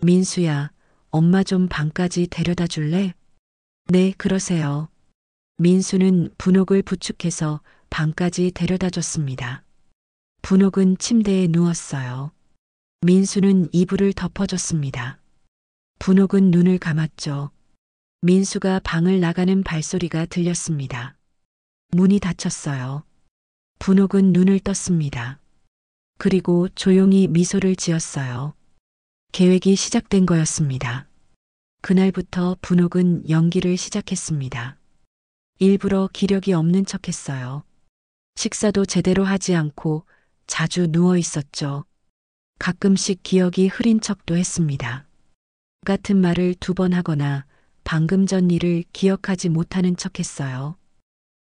민수야, 엄마 좀 방까지 데려다 줄래? 네, 그러세요. 민수는 분옥을 부축해서 방까지 데려다 줬습니다. 분옥은 침대에 누웠어요. 민수는 이불을 덮어줬습니다. 분옥은 눈을 감았죠. 민수가 방을 나가는 발소리가 들렸습니다. 문이 닫혔어요. 분옥은 눈을 떴습니다. 그리고 조용히 미소를 지었어요. 계획이 시작된 거였습니다. 그날부터 분옥은 연기를 시작했습니다. 일부러 기력이 없는 척했어요. 식사도 제대로 하지 않고 자주 누워 있었죠. 가끔씩 기억이 흐린 척도 했습니다. 같은 말을 2번 하거나 방금 전 일을 기억하지 못하는 척 했어요.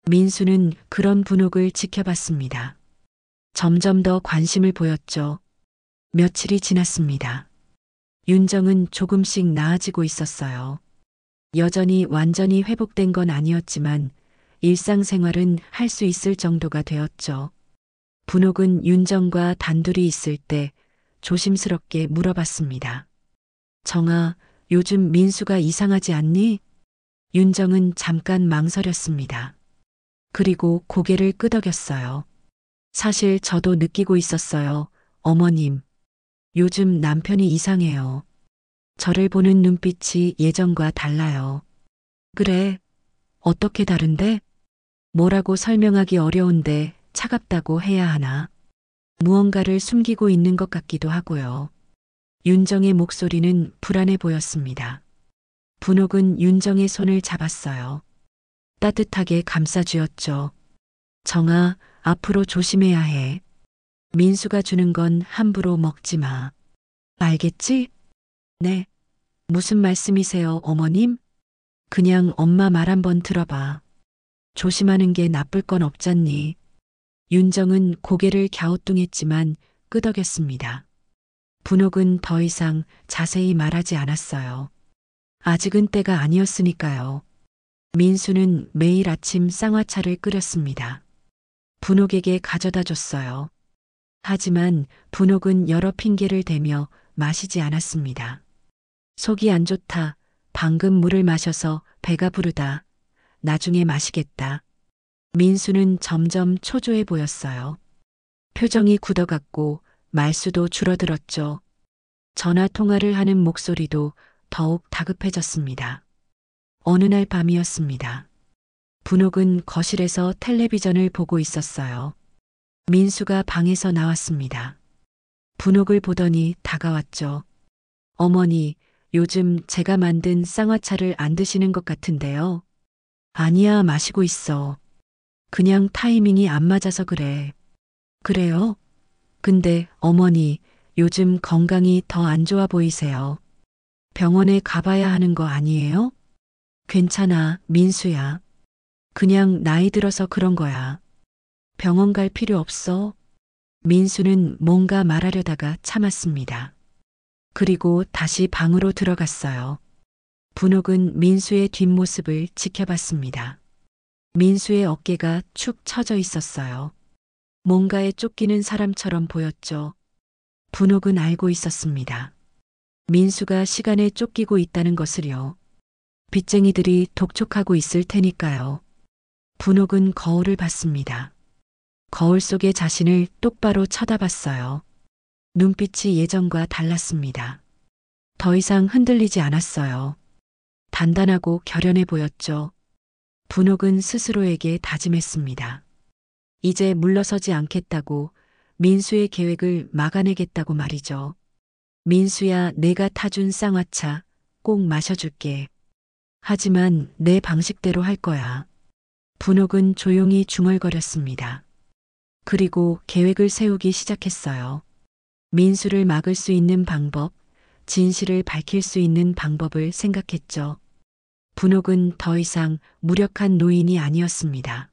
민수는 그런 분옥을 지켜봤습니다. 점점 더 관심을 보였죠. 며칠이 지났습니다. 윤정은 조금씩 나아지고 있었어요. 여전히 완전히 회복된 건 아니었지만 일상생활은 할 수 있을 정도가 되었죠. 분옥은 윤정과 단둘이 있을 때 조심스럽게 물어봤습니다. 정아, 요즘 민수가 이상하지 않니? 윤정은 잠깐 망설였습니다. 그리고 고개를 끄덕였어요. 사실 저도 느끼고 있었어요. 어머님, 요즘 남편이 이상해요. 저를 보는 눈빛이 예전과 달라요. 그래, 어떻게 다른데? 뭐라고 설명하기 어려운데 차갑다고 해야 하나? 무언가를 숨기고 있는 것 같기도 하고요. 윤정의 목소리는 불안해 보였습니다. 분옥은 윤정의 손을 잡았어요. 따뜻하게 감싸주었죠. 정아, 앞으로 조심해야 해. 민수가 주는 건 함부로 먹지 마. 알겠지? 네. 무슨 말씀이세요, 어머님? 그냥 엄마 말 한번 들어봐. 조심하는 게 나쁠 건 없잖니. 윤정은 고개를 갸우뚱했지만 끄덕였습니다. 분옥은 더 이상 자세히 말하지 않았어요. 아직은 때가 아니었으니까요. 민수는 매일 아침 쌍화차를 끓였습니다. 분옥에게 가져다 줬어요. 하지만 분옥은 여러 핑계를 대며 마시지 않았습니다. 속이 안 좋다. 방금 물을 마셔서 배가 부르다. 나중에 마시겠다. 민수는 점점 초조해 보였어요. 표정이 굳어갔고 말수도 줄어들었죠. 전화 통화를 하는 목소리도 더욱 다급해졌습니다. 어느 날 밤이었습니다. 분옥은 거실에서 텔레비전을 보고 있었어요. 민수가 방에서 나왔습니다. 분옥을 보더니 다가왔죠. 어머니, 요즘 제가 만든 쌍화차를 안 드시는 것 같은데요. 아니야, 마시고 있어. 그냥 타이밍이 안 맞아서 그래. 그래요? 근데 어머니, 요즘 건강이 더 안 좋아 보이세요. 병원에 가봐야 하는 거 아니에요? 괜찮아, 민수야. 그냥 나이 들어서 그런 거야. 병원 갈 필요 없어. 민수는 뭔가 말하려다가 참았습니다. 그리고 다시 방으로 들어갔어요. 분옥은 민수의 뒷모습을 지켜봤습니다. 민수의 어깨가 축 처져 있었어요. 뭔가에 쫓기는 사람처럼 보였죠. 분옥은 알고 있었습니다. 민수가 시간에 쫓기고 있다는 것을요. 빚쟁이들이 독촉하고 있을 테니까요. 분옥은 거울을 봤습니다. 거울 속의 자신을 똑바로 쳐다봤어요. 눈빛이 예전과 달랐습니다. 더 이상 흔들리지 않았어요. 단단하고 결연해 보였죠. 분옥은 스스로에게 다짐했습니다. 이제 물러서지 않겠다고, 민수의 계획을 막아내겠다고 말이죠. 민수야, 내가 타준 쌍화차 꼭 마셔줄게. 하지만 내 방식대로 할 거야. 분옥은 조용히 중얼거렸습니다. 그리고 계획을 세우기 시작했어요. 민수를 막을 수 있는 방법, 진실을 밝힐 수 있는 방법을 생각했죠. 분옥은 더 이상 무력한 노인이 아니었습니다.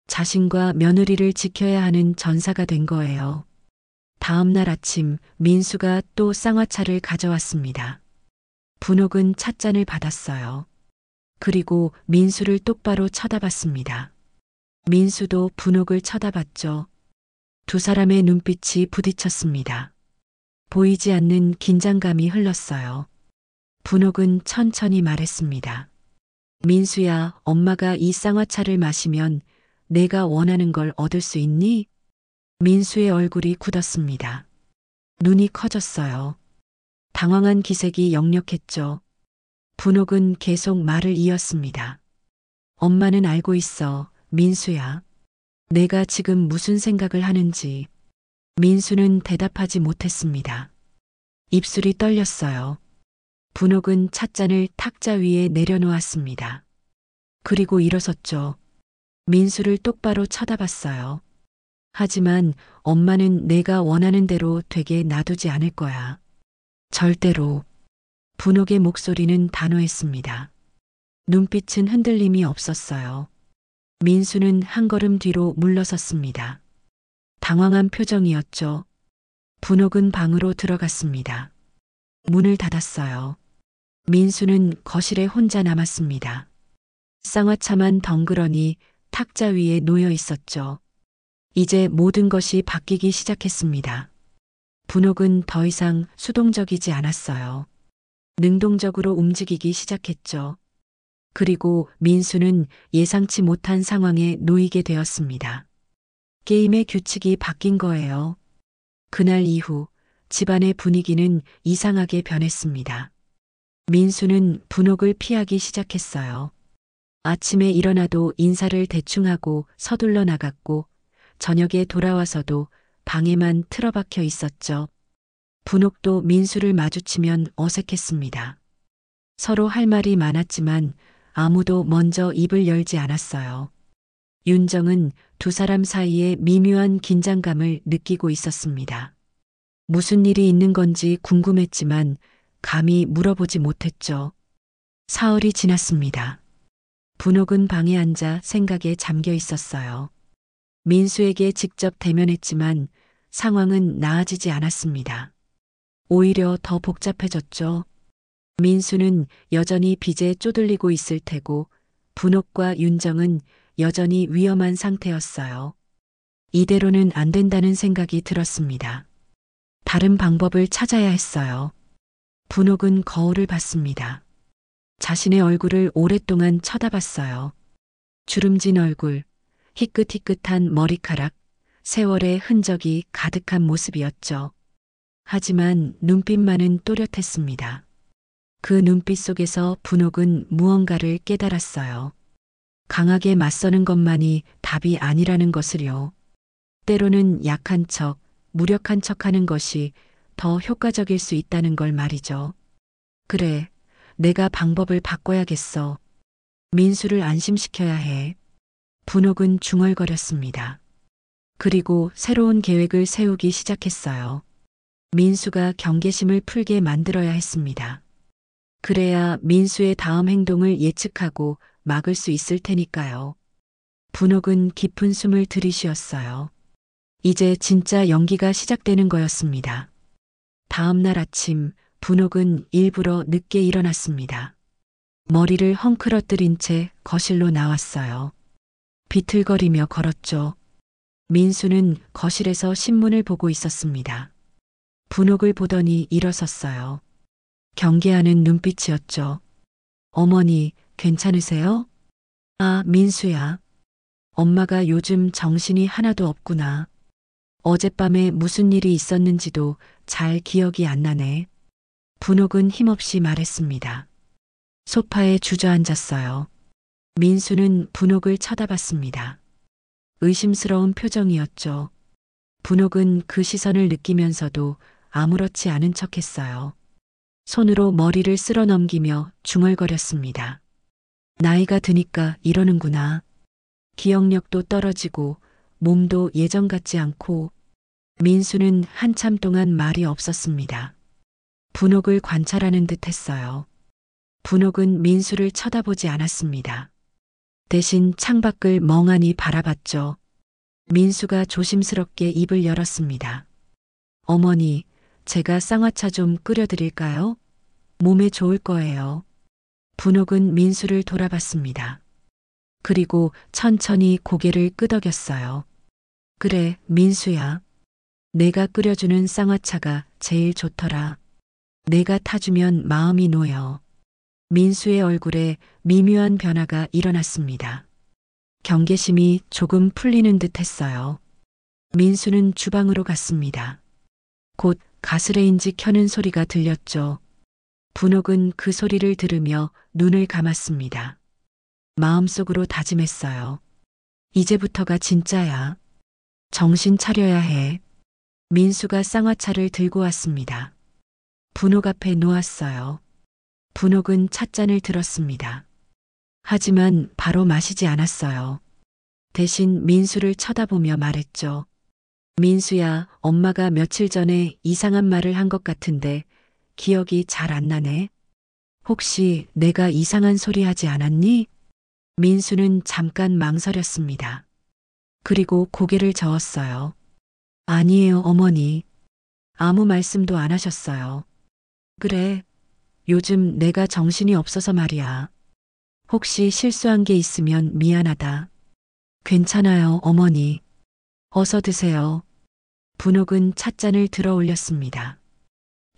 자신과 며느리를 지켜야 하는 전사가 된 거예요. 다음 날 아침 민수가 또 쌍화차를 가져왔습니다. 분옥은 찻잔을 받았어요. 그리고 민수를 똑바로 쳐다봤습니다. 민수도 분옥을 쳐다봤죠. 두 사람의 눈빛이 부딪혔습니다. 보이지 않는 긴장감이 흘렀어요. 분옥은 천천히 말했습니다. 민수야, 엄마가 이 쌍화차를 마시면 내가 원하는 걸 얻을 수 있니? 민수의 얼굴이 굳었습니다. 눈이 커졌어요. 당황한 기색이 역력했죠. 분옥은 계속 말을 이었습니다. 엄마는 알고 있어, 민수야. 내가 지금 무슨 생각을 하는지. 민수는 대답하지 못했습니다. 입술이 떨렸어요. 분옥은 찻잔을 탁자 위에 내려놓았습니다. 그리고 일어섰죠. 민수를 똑바로 쳐다봤어요. 하지만 엄마는 내가 원하는 대로 되게 놔두지 않을 거야. 절대로. 분옥의 목소리는 단호했습니다. 눈빛은 흔들림이 없었어요. 민수는 한 걸음 뒤로 물러섰습니다. 당황한 표정이었죠. 분옥은 방으로 들어갔습니다. 문을 닫았어요. 민수는 거실에 혼자 남았습니다. 쌍화차만 덩그러니 탁자 위에 놓여 있었죠. 이제 모든 것이 바뀌기 시작했습니다. 분옥은 더 이상 수동적이지 않았어요. 능동적으로 움직이기 시작했죠. 그리고 민수는 예상치 못한 상황에 놓이게 되었습니다. 게임의 규칙이 바뀐 거예요. 그날 이후 집안의 분위기는 이상하게 변했습니다. 민수는 분옥을 피하기 시작했어요. 아침에 일어나도 인사를 대충 하고 서둘러 나갔고 저녁에 돌아와서도 방에만 틀어박혀 있었죠. 분옥도 민수를 마주치면 어색했습니다. 서로 할 말이 많았지만 아무도 먼저 입을 열지 않았어요. 윤정은 두 사람 사이에 미묘한 긴장감을 느끼고 있었습니다. 무슨 일이 있는 건지 궁금했지만 감히 물어보지 못했죠. 사흘이 지났습니다. 분옥은 방에 앉아 생각에 잠겨 있었어요. 민수에게 직접 대면했지만 상황은 나아지지 않았습니다. 오히려 더 복잡해졌죠. 민수는 여전히 빚에 쪼들리고 있을 테고 분옥과 윤정은 여전히 위험한 상태였어요. 이대로는 안 된다는 생각이 들었습니다. 다른 방법을 찾아야 했어요. 분옥은 거울을 봤습니다. 자신의 얼굴을 오랫동안 쳐다봤어요. 주름진 얼굴, 희끗희끗한 머리카락, 세월의 흔적이 가득한 모습이었죠. 하지만 눈빛만은 또렷했습니다. 그 눈빛 속에서 분옥은 무언가를 깨달았어요. 강하게 맞서는 것만이 답이 아니라는 것을요. 때로는 약한 척, 무력한 척 하는 것이 더 효과적일 수 있다는 걸 말이죠. 그래, 내가 방법을 바꿔야겠어. 민수를 안심시켜야 해. 분옥은 중얼거렸습니다. 그리고 새로운 계획을 세우기 시작했어요. 민수가 경계심을 풀게 만들어야 했습니다. 그래야 민수의 다음 행동을 예측하고 막을 수 있을 테니까요. 분옥은 깊은 숨을 들이쉬었어요. 이제 진짜 연기가 시작되는 거였습니다. 다음 날 아침, 분옥은 일부러 늦게 일어났습니다. 머리를 헝클어뜨린 채 거실로 나왔어요. 비틀거리며 걸었죠. 민수는 거실에서 신문을 보고 있었습니다. 분옥을 보더니 일어섰어요. 경계하는 눈빛이었죠. 어머니, 괜찮으세요? 아, 민수야. 엄마가 요즘 정신이 하나도 없구나. 어젯밤에 무슨 일이 있었는지도 잘 기억이 안 나네. 분옥은 힘없이 말했습니다. 소파에 주저앉았어요. 민수는 분옥을 쳐다봤습니다. 의심스러운 표정이었죠. 분옥은 그 시선을 느끼면서도 아무렇지 않은 척했어요. 손으로 머리를 쓸어 넘기며 중얼거렸습니다. 나이가 드니까 이러는구나. 기억력도 떨어지고 몸도 예전 같지 않고. 민수는 한참 동안 말이 없었습니다. 분옥을 관찰하는 듯 했어요. 분옥은 민수를 쳐다보지 않았습니다. 대신 창밖을 멍하니 바라봤죠. 민수가 조심스럽게 입을 열었습니다. 어머니, 제가 쌍화차 좀 끓여드릴까요? 몸에 좋을 거예요. 분옥은 민수를 돌아봤습니다. 그리고 천천히 고개를 끄덕였어요. 그래, 민수야. 내가 끓여주는 쌍화차가 제일 좋더라. 내가 타주면 마음이 놓여. 민수의 얼굴에 미묘한 변화가 일어났습니다. 경계심이 조금 풀리는 듯 했어요. 민수는 주방으로 갔습니다. 곧 가스레인지 켜는 소리가 들렸죠. 분옥은 그 소리를 들으며 눈을 감았습니다. 마음속으로 다짐했어요. 이제부터가 진짜야. 정신 차려야 해. 민수가 쌍화차를 들고 왔습니다. 분옥 앞에 놓았어요. 분옥은 찻잔을 들었습니다. 하지만 바로 마시지 않았어요. 대신 민수를 쳐다보며 말했죠. 민수야, 엄마가 며칠 전에 이상한 말을 한 것 같은데 기억이 잘 안 나네. 혹시 내가 이상한 소리 하지 않았니? 민수는 잠깐 망설였습니다. 그리고 고개를 저었어요. 아니에요, 어머니. 아무 말씀도 안 하셨어요. 그래. 요즘 내가 정신이 없어서 말이야. 혹시 실수한 게 있으면 미안하다. 괜찮아요, 어머니. 어서 드세요. 분옥은 찻잔을 들어 올렸습니다.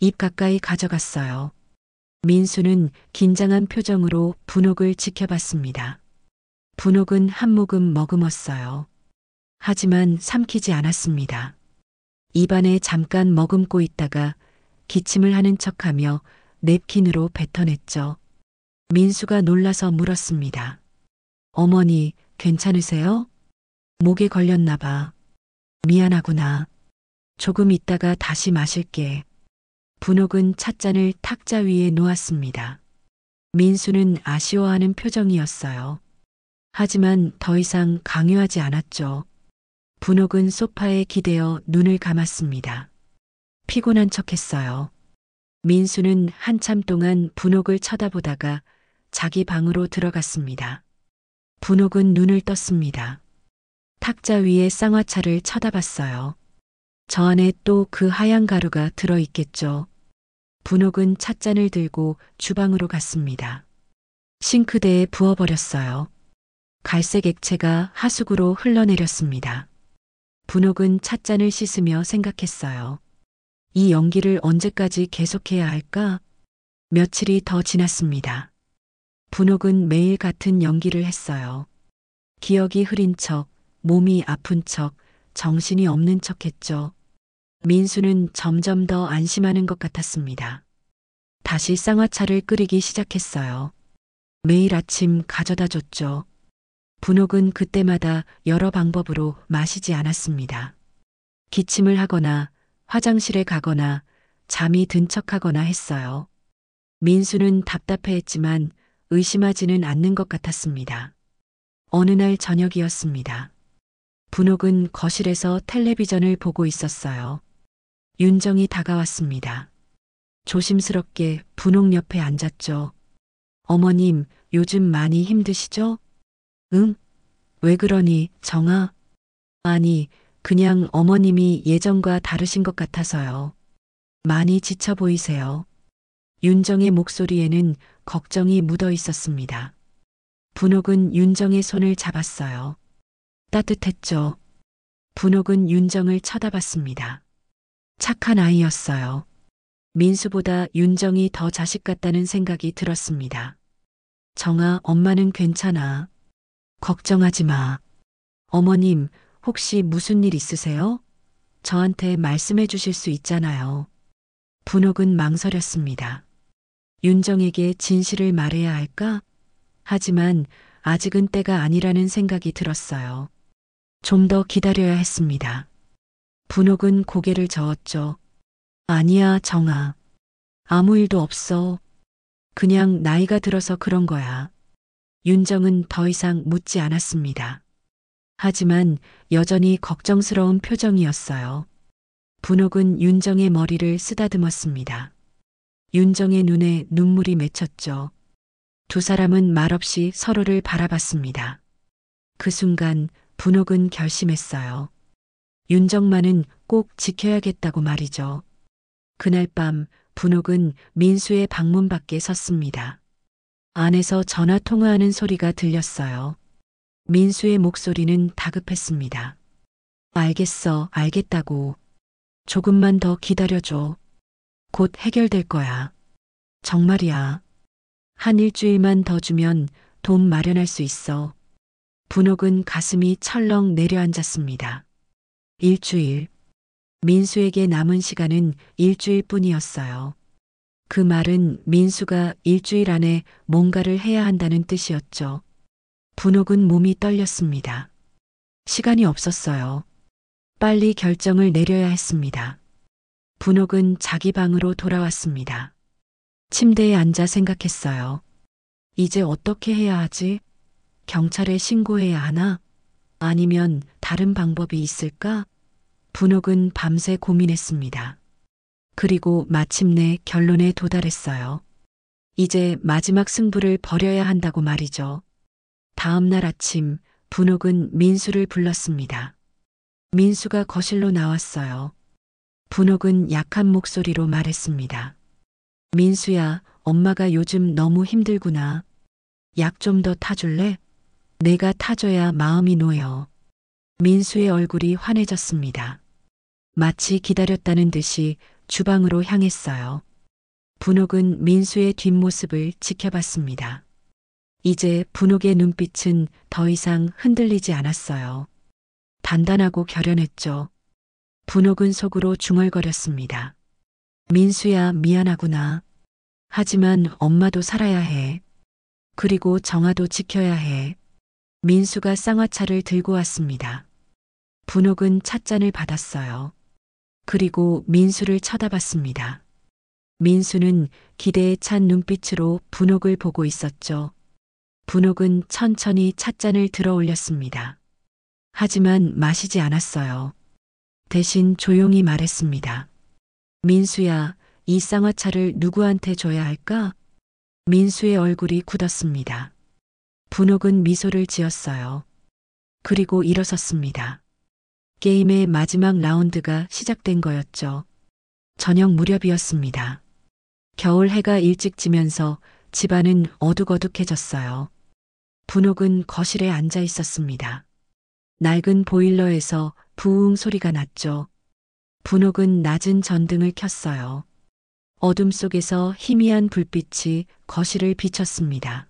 입 가까이 가져갔어요. 민수는 긴장한 표정으로 분옥을 지켜봤습니다. 분옥은 한 모금 머금었어요. 하지만 삼키지 않았습니다. 입안에 잠깐 머금고 있다가 기침을 하는 척하며 냅킨으로 뱉어냈죠. 민수가 놀라서 물었습니다. 어머니, 괜찮으세요? 목에 걸렸나 봐. 미안하구나. 조금 있다가 다시 마실게. 분옥은 찻잔을 탁자 위에 놓았습니다. 민수는 아쉬워하는 표정이었어요. 하지만 더 이상 강요하지 않았죠. 분옥은 소파에 기대어 눈을 감았습니다. 피곤한 척했어요. 민수는 한참 동안 분옥을 쳐다보다가 자기 방으로 들어갔습니다. 분옥은 눈을 떴습니다. 탁자 위에 쌍화차를 쳐다봤어요. 저 안에 또 그 하얀 가루가 들어있겠죠. 분옥은 찻잔을 들고 주방으로 갔습니다. 싱크대에 부어버렸어요. 갈색 액체가 하수구로 흘러내렸습니다. 분옥은 찻잔을 씻으며 생각했어요. 이 연기를 언제까지 계속해야 할까? 며칠이 더 지났습니다. 분옥은 매일 같은 연기를 했어요. 기억이 흐린 척, 몸이 아픈 척, 정신이 없는 척 했죠. 민수는 점점 더 안심하는 것 같았습니다. 다시 쌍화차를 끓이기 시작했어요. 매일 아침 가져다 줬죠. 분옥은 그때마다 여러 방법으로 마시지 않았습니다. 기침을 하거나 화장실에 가거나 잠이 든 척하거나 했어요. 민수는 답답해했지만 의심하지는 않는 것 같았습니다. 어느 날 저녁이었습니다. 분옥은 거실에서 텔레비전을 보고 있었어요. 윤정이 다가왔습니다. 조심스럽게 분옥 옆에 앉았죠. 어머님, 요즘 많이 힘드시죠? 응? 왜 그러니, 정아? 아니, 그냥 어머님이 예전과 다르신 것 같아서요. 많이 지쳐 보이세요. 윤정의 목소리에는 걱정이 묻어 있었습니다. 분옥은 윤정의 손을 잡았어요. 따뜻했죠. 분옥은 윤정을 쳐다봤습니다. 착한 아이였어요. 민수보다 윤정이 더 자식 같다는 생각이 들었습니다. 정아, 엄마는 괜찮아. 걱정하지 마. 어머님, 혹시 무슨 일 있으세요? 저한테 말씀해 주실 수 있잖아요. 분옥은 망설였습니다. 윤정에게 진실을 말해야 할까? 하지만 아직은 때가 아니라는 생각이 들었어요. 좀 더 기다려야 했습니다. 분옥은 고개를 저었죠. 아니야, 정아. 아무 일도 없어. 그냥 나이가 들어서 그런 거야. 윤정은 더 이상 묻지 않았습니다. 하지만 여전히 걱정스러운 표정이었어요. 분옥은 윤정의 머리를 쓰다듬었습니다. 윤정의 눈에 눈물이 맺혔죠. 두 사람은 말없이 서로를 바라봤습니다. 그 순간 분옥은 결심했어요. 윤정만은 꼭 지켜야겠다고 말이죠. 그날 밤 분옥은 민수의 방문 밖에 섰습니다. 안에서 전화 통화하는 소리가 들렸어요. 민수의 목소리는 다급했습니다. 알겠어, 알겠다고. 조금만 더 기다려줘. 곧 해결될 거야. 정말이야. 한 일주일만 더 주면 돈 마련할 수 있어. 분옥은 가슴이 철렁 내려앉았습니다. 일주일. 민수에게 남은 시간은 일주일 뿐이었어요. 그 말은 민수가 일주일 안에 뭔가를 해야 한다는 뜻이었죠. 분옥은 몸이 떨렸습니다. 시간이 없었어요. 빨리 결정을 내려야 했습니다. 분옥은 자기 방으로 돌아왔습니다. 침대에 앉아 생각했어요. 이제 어떻게 해야 하지? 경찰에 신고해야 하나? 아니면 다른 방법이 있을까? 분옥은 밤새 고민했습니다. 그리고 마침내 결론에 도달했어요. 이제 마지막 승부를 벌여야 한다고 말이죠. 다음 날 아침 분옥은 민수를 불렀습니다. 민수가 거실로 나왔어요. 분옥은 약한 목소리로 말했습니다. 민수야, 엄마가 요즘 너무 힘들구나. 약 좀 더 타줄래? 내가 타줘야 마음이 놓여. 민수의 얼굴이 환해졌습니다. 마치 기다렸다는 듯이 주방으로 향했어요. 분옥은 민수의 뒷모습을 지켜봤습니다. 이제 분옥의 눈빛은 더 이상 흔들리지 않았어요. 단단하고 결연했죠. 분옥은 속으로 중얼거렸습니다. 민수야, 미안하구나. 하지만 엄마도 살아야 해. 그리고 정아도 지켜야 해. 민수가 쌍화차를 들고 왔습니다. 분옥은 찻잔을 받았어요. 그리고 민수를 쳐다봤습니다. 민수는 기대에 찬 눈빛으로 분옥을 보고 있었죠. 분옥은 천천히 찻잔을 들어 올렸습니다. 하지만 마시지 않았어요. 대신 조용히 말했습니다. 민수야, 이 쌍화차를 누구한테 줘야 할까? 민수의 얼굴이 굳었습니다. 분옥은 미소를 지었어요. 그리고 일어섰습니다. 게임의 마지막 라운드가 시작된 거였죠. 저녁 무렵이었습니다. 겨울 해가 일찍 지면서 집안은 어둑어둑해졌어요. 분옥은 거실에 앉아 있었습니다. 낡은 보일러에서 부웅 소리가 났죠. 분옥은 낮은 전등을 켰어요. 어둠 속에서 희미한 불빛이 거실을 비췄습니다.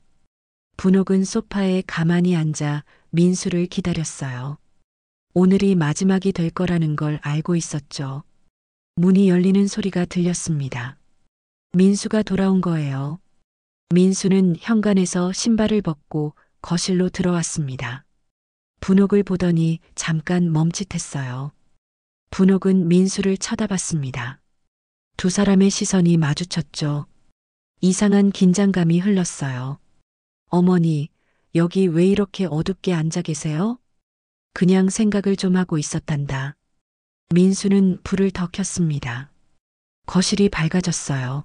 분옥은 소파에 가만히 앉아 민수를 기다렸어요. 오늘이 마지막이 될 거라는 걸 알고 있었죠. 문이 열리는 소리가 들렸습니다. 민수가 돌아온 거예요. 민수는 현관에서 신발을 벗고 거실로 들어왔습니다. 분옥을 보더니 잠깐 멈칫했어요. 분옥은 민수를 쳐다봤습니다. 두 사람의 시선이 마주쳤죠. 이상한 긴장감이 흘렀어요. 어머니, 여기 왜 이렇게 어둡게 앉아 계세요? 그냥 생각을 좀 하고 있었단다. 민수는 불을 더 켰습니다. 거실이 밝아졌어요.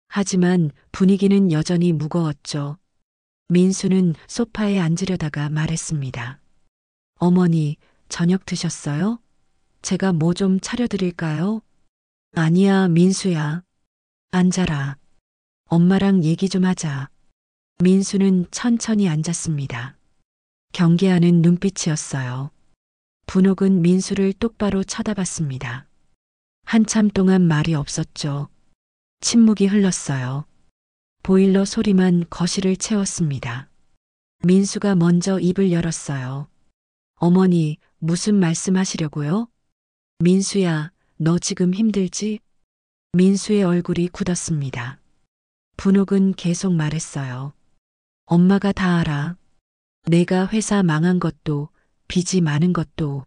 하지만 분위기는 여전히 무거웠죠. 민수는 소파에 앉으려다가 말했습니다. 어머니, 저녁 드셨어요? 제가 뭐 좀 차려드릴까요? 아니야, 민수야. 앉아라. 엄마랑 얘기 좀 하자. 민수는 천천히 앉았습니다. 경계하는 눈빛이었어요. 분옥은 민수를 똑바로 쳐다봤습니다. 한참 동안 말이 없었죠. 침묵이 흘렀어요. 보일러 소리만 거실을 채웠습니다. 민수가 먼저 입을 열었어요. 어머니, 무슨 말씀하시려고요? 민수야, 너 지금 힘들지? 민수의 얼굴이 굳었습니다. 분옥은 계속 말했어요. 엄마가 다 알아. 내가 회사 망한 것도, 빚이 많은 것도,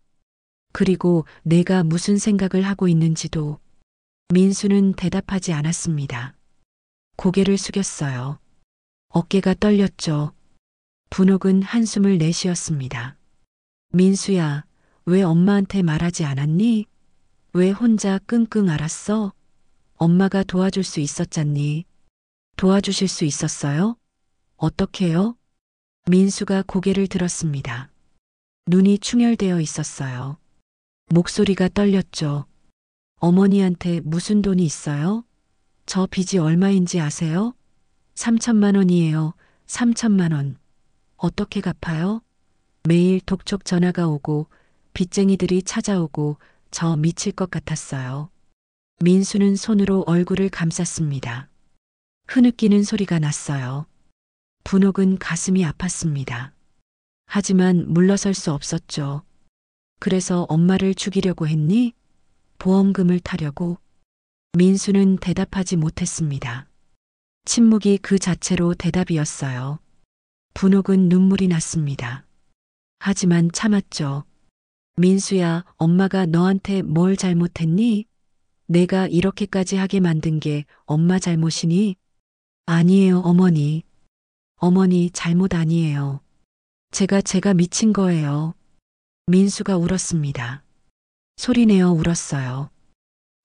그리고 내가 무슨 생각을 하고 있는지도. 민수는 대답하지 않았습니다. 고개를 숙였어요. 어깨가 떨렸죠. 분옥은 한숨을 내쉬었습니다. 민수야, 왜 엄마한테 말하지 않았니? 왜 혼자 끙끙 앓았어? 엄마가 도와줄 수 있었잖니. 도와주실 수 있었어요? 어떻게요? 민수가 고개를 들었습니다. 눈이 충혈되어 있었어요. 목소리가 떨렸죠. 어머니한테 무슨 돈이 있어요? 저 빚이 얼마인지 아세요? 3천만 원이에요. 3천만 원. 어떻게 갚아요? 매일 독촉 전화가 오고 빚쟁이들이 찾아오고 저 미칠 것 같았어요. 민수는 손으로 얼굴을 감쌌습니다. 흐느끼는 소리가 났어요. 분옥은 가슴이 아팠습니다. 하지만 물러설 수 없었죠. 그래서 엄마를 죽이려고 했니? 보험금을 타려고? 민수는 대답하지 못했습니다. 침묵이 그 자체로 대답이었어요. 분옥은 눈물이 났습니다. 하지만 참았죠. 민수야, 엄마가 너한테 뭘 잘못했니? 내가 이렇게까지 하게 만든 게 엄마 잘못이니? 아니에요, 어머니. 어머니 잘못 아니에요. 제가 미친 거예요. 민수가 울었습니다. 소리내어 울었어요.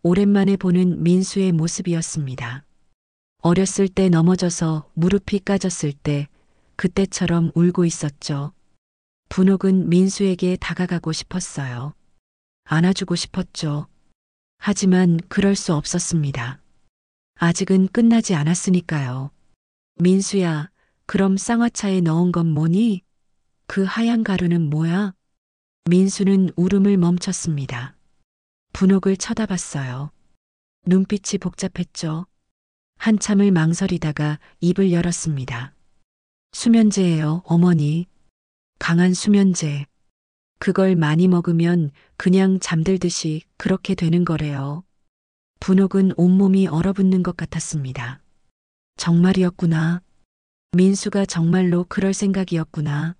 오랜만에 보는 민수의 모습이었습니다. 어렸을 때 넘어져서 무릎이 까졌을 때 그때처럼 울고 있었죠. 분옥은 민수에게 다가가고 싶었어요. 안아주고 싶었죠. 하지만 그럴 수 없었습니다. 아직은 끝나지 않았으니까요. 민수야, 그럼 쌍화차에 넣은 건 뭐니? 그 하얀 가루는 뭐야? 민수는 울음을 멈췄습니다. 분옥을 쳐다봤어요. 눈빛이 복잡했죠. 한참을 망설이다가 입을 열었습니다. 수면제예요, 어머니. 강한 수면제. 그걸 많이 먹으면 그냥 잠들듯이 그렇게 되는 거래요. 분옥은 온몸이 얼어붙는 것 같았습니다. 정말이었구나. 민수가 정말로 그럴 생각이었구나.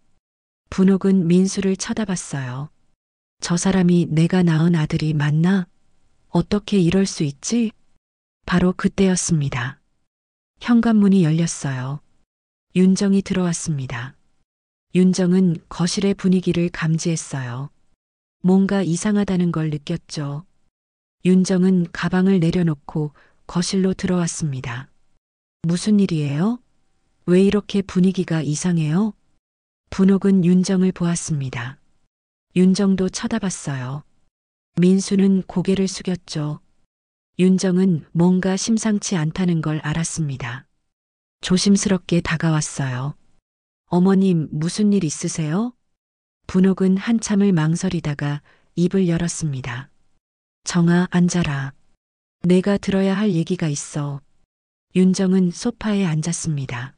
분옥은 민수를 쳐다봤어요. 저 사람이 내가 낳은 아들이 맞나? 어떻게 이럴 수 있지? 바로 그때였습니다. 현관문이 열렸어요. 윤정이 들어왔습니다. 윤정은 거실의 분위기를 감지했어요. 뭔가 이상하다는 걸 느꼈죠. 윤정은 가방을 내려놓고 거실로 들어왔습니다. 무슨 일이에요? 왜 이렇게 분위기가 이상해요? 분옥은 윤정을 보았습니다. 윤정도 쳐다봤어요. 민수는 고개를 숙였죠. 윤정은 뭔가 심상치 않다는 걸 알았습니다. 조심스럽게 다가왔어요. 어머님, 무슨 일 있으세요? 분옥은 한참을 망설이다가 입을 열었습니다. 정아, 앉아라. 내가 들어야 할 얘기가 있어. 윤정은 소파에 앉았습니다.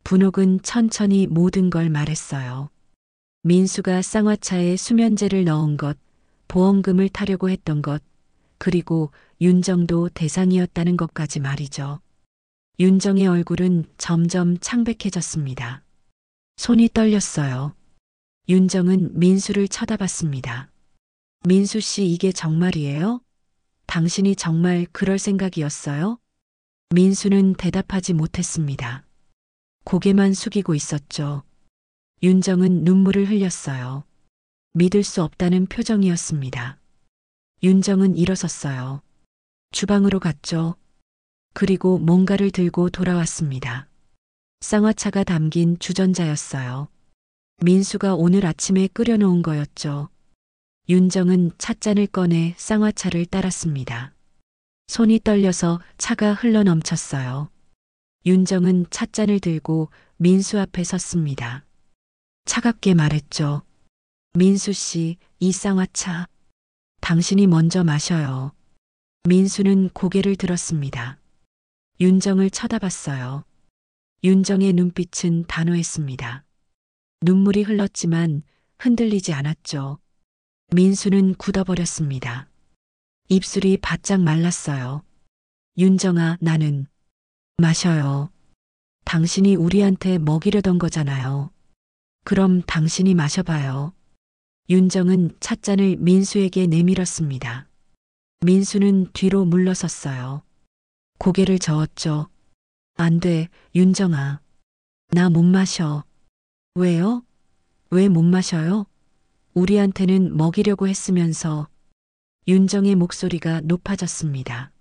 분옥은 천천히 모든 걸 말했어요. 민수가 쌍화차에 수면제를 넣은 것, 보험금을 타려고 했던 것, 그리고 윤정도 대상이었다는 것까지 말이죠. 윤정의 얼굴은 점점 창백해졌습니다. 손이 떨렸어요. 윤정은 민수를 쳐다봤습니다. 민수 씨, 이게 정말이에요? 당신이 정말 그럴 생각이었어요? 민수는 대답하지 못했습니다. 고개만 숙이고 있었죠. 윤정은 눈물을 흘렸어요. 믿을 수 없다는 표정이었습니다. 윤정은 일어섰어요. 주방으로 갔죠. 그리고 뭔가를 들고 돌아왔습니다. 쌍화차가 담긴 주전자였어요. 민수가 오늘 아침에 끓여놓은 거였죠. 윤정은 찻잔을 꺼내 쌍화차를 따랐습니다. 손이 떨려서 차가 흘러넘쳤어요. 윤정은 찻잔을 들고 민수 앞에 섰습니다. 차갑게 말했죠. 민수 씨, 이 쌍화차. 당신이 먼저 마셔요. 민수는 고개를 들었습니다. 윤정을 쳐다봤어요. 윤정의 눈빛은 단호했습니다. 눈물이 흘렀지만 흔들리지 않았죠. 민수는 굳어버렸습니다. 입술이 바짝 말랐어요. 윤정아, 나는 마셔요. 당신이 우리한테 먹이려던 거잖아요. 그럼 당신이 마셔봐요. 윤정은 찻잔을 민수에게 내밀었습니다. 민수는 뒤로 물러섰어요. 고개를 저었죠. 안 돼, 윤정아. 나 못 마셔. 왜요? 왜 못 마셔요? 우리한테는 먹이려고 했으면서. 윤정의 목소리가 높아졌습니다.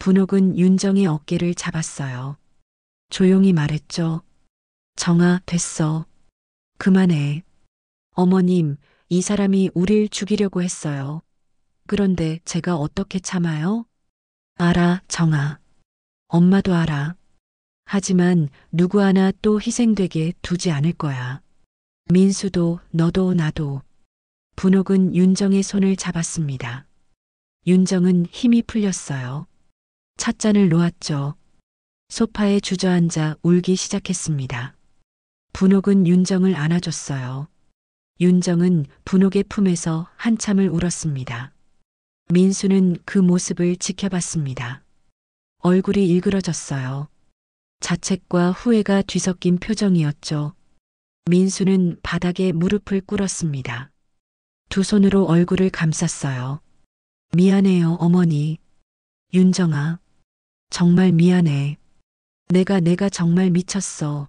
분옥은 윤정의 어깨를 잡았어요. 조용히 말했죠. 정아, 됐어. 그만해. 어머님, 이 사람이 우릴 죽이려고 했어요. 그런데 제가 어떻게 참아요? 알아, 정아. 엄마도 알아. 하지만 누구 하나 또 희생되게 두지 않을 거야. 민수도, 너도, 나도. 분옥은 윤정의 손을 잡았습니다. 윤정은 힘이 풀렸어요. 찻잔을 놓았죠. 소파에 주저앉아 울기 시작했습니다. 분옥은 윤정을 안아줬어요. 윤정은 분옥의 품에서 한참을 울었습니다. 민수는 그 모습을 지켜봤습니다. 얼굴이 일그러졌어요. 자책과 후회가 뒤섞인 표정이었죠. 민수는 바닥에 무릎을 꿇었습니다. 두 손으로 얼굴을 감쌌어요. 미안해요, 어머니. 윤정아, 정말 미안해. 내가 정말 미쳤어.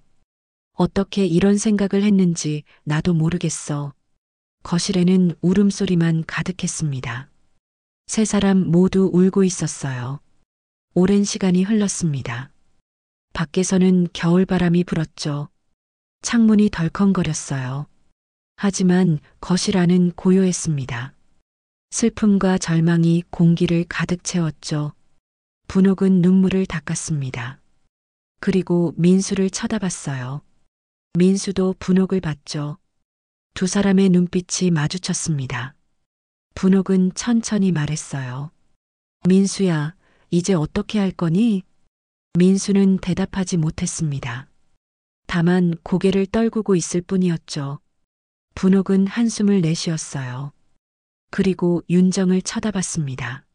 어떻게 이런 생각을 했는지 나도 모르겠어. 거실에는 울음소리만 가득했습니다. 세 사람 모두 울고 있었어요. 오랜 시간이 흘렀습니다. 밖에서는 겨울바람이 불었죠. 창문이 덜컹거렸어요. 하지만 거실 안은 고요했습니다. 슬픔과 절망이 공기를 가득 채웠죠. 분옥은 눈물을 닦았습니다. 그리고 민수를 쳐다봤어요. 민수도 분옥을 봤죠. 두 사람의 눈빛이 마주쳤습니다. 분옥은 천천히 말했어요. 민수야, 이제 어떻게 할 거니? 민수는 대답하지 못했습니다. 다만 고개를 떨구고 있을 뿐이었죠. 분옥은 한숨을 내쉬었어요. 그리고 윤정을 쳐다봤습니다.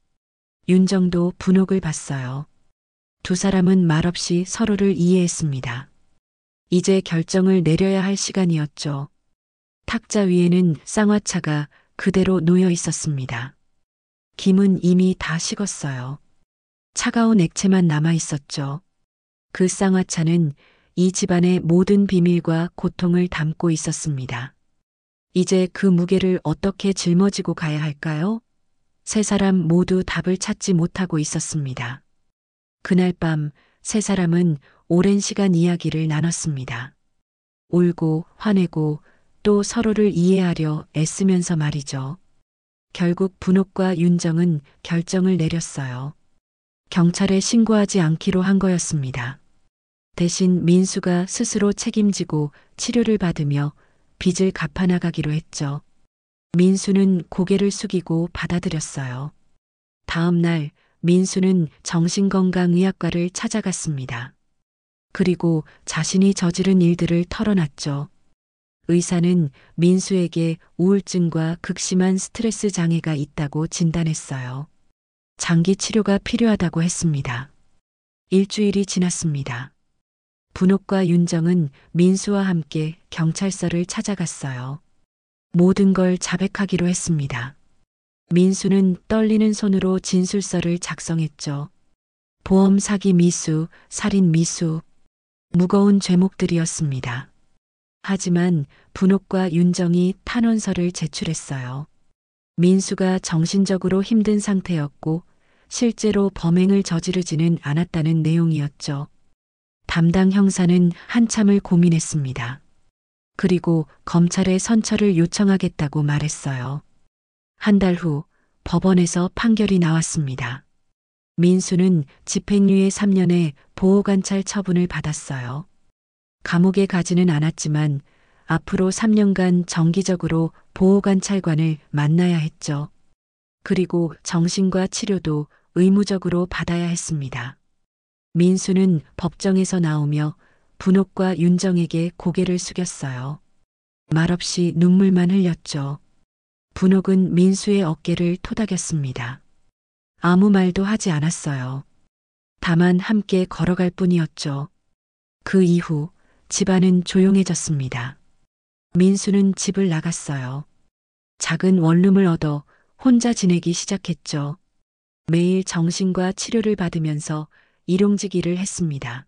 윤정도 분옥을 봤어요. 두 사람은 말없이 서로를 이해했습니다. 이제 결정을 내려야 할 시간이었죠. 탁자 위에는 쌍화차가 그대로 놓여 있었습니다. 김은 이미 다 식었어요. 차가운 액체만 남아 있었죠. 그 쌍화차는 이 집안의 모든 비밀과 고통을 담고 있었습니다. 이제 그 무게를 어떻게 짊어지고 가야 할까요? 세 사람 모두 답을 찾지 못하고 있었습니다. 그날 밤 세 사람은 오랜 시간 이야기를 나눴습니다. 울고 화내고 또 서로를 이해하려 애쓰면서 말이죠. 결국 분옥과 윤정은 결정을 내렸어요. 경찰에 신고하지 않기로 한 거였습니다. 대신 민수가 스스로 책임지고 치료를 받으며 빚을 갚아나가기로 했죠. 민수는 고개를 숙이고 받아들였어요. 다음 날 민수는 정신건강의학과를 찾아갔습니다. 그리고 자신이 저지른 일들을 털어놨죠. 의사는 민수에게 우울증과 극심한 스트레스 장애가 있다고 진단했어요. 장기 치료가 필요하다고 했습니다. 일주일이 지났습니다. 분옥과 윤정은 민수와 함께 경찰서를 찾아갔어요. 모든 걸 자백하기로 했습니다. 민수는 떨리는 손으로 진술서를 작성했죠. 보험 사기 미수, 살인 미수, 무거운 죄목들이었습니다. 하지만 분옥과 윤정이 탄원서를 제출했어요. 민수가 정신적으로 힘든 상태였고 실제로 범행을 저지르지는 않았다는 내용이었죠. 담당 형사는 한참을 고민했습니다. 그리고 검찰에 선처를 요청하겠다고 말했어요. 한 달 후 법원에서 판결이 나왔습니다. 민수는 집행유예 3년의 보호관찰 처분을 받았어요. 감옥에 가지는 않았지만 앞으로 3년간 정기적으로 보호관찰관을 만나야 했죠. 그리고 정신과 치료도 의무적으로 받아야 했습니다. 민수는 법정에서 나오며 분옥과 윤정에게 고개를 숙였어요. 말없이 눈물만 흘렸죠. 분옥은 민수의 어깨를 토닥였습니다. 아무 말도 하지 않았어요. 다만 함께 걸어갈 뿐이었죠. 그 이후 집안은 조용해졌습니다. 민수는 집을 나갔어요. 작은 원룸을 얻어 혼자 지내기 시작했죠. 매일 정신과 치료를 받으면서 일용직일을 했습니다.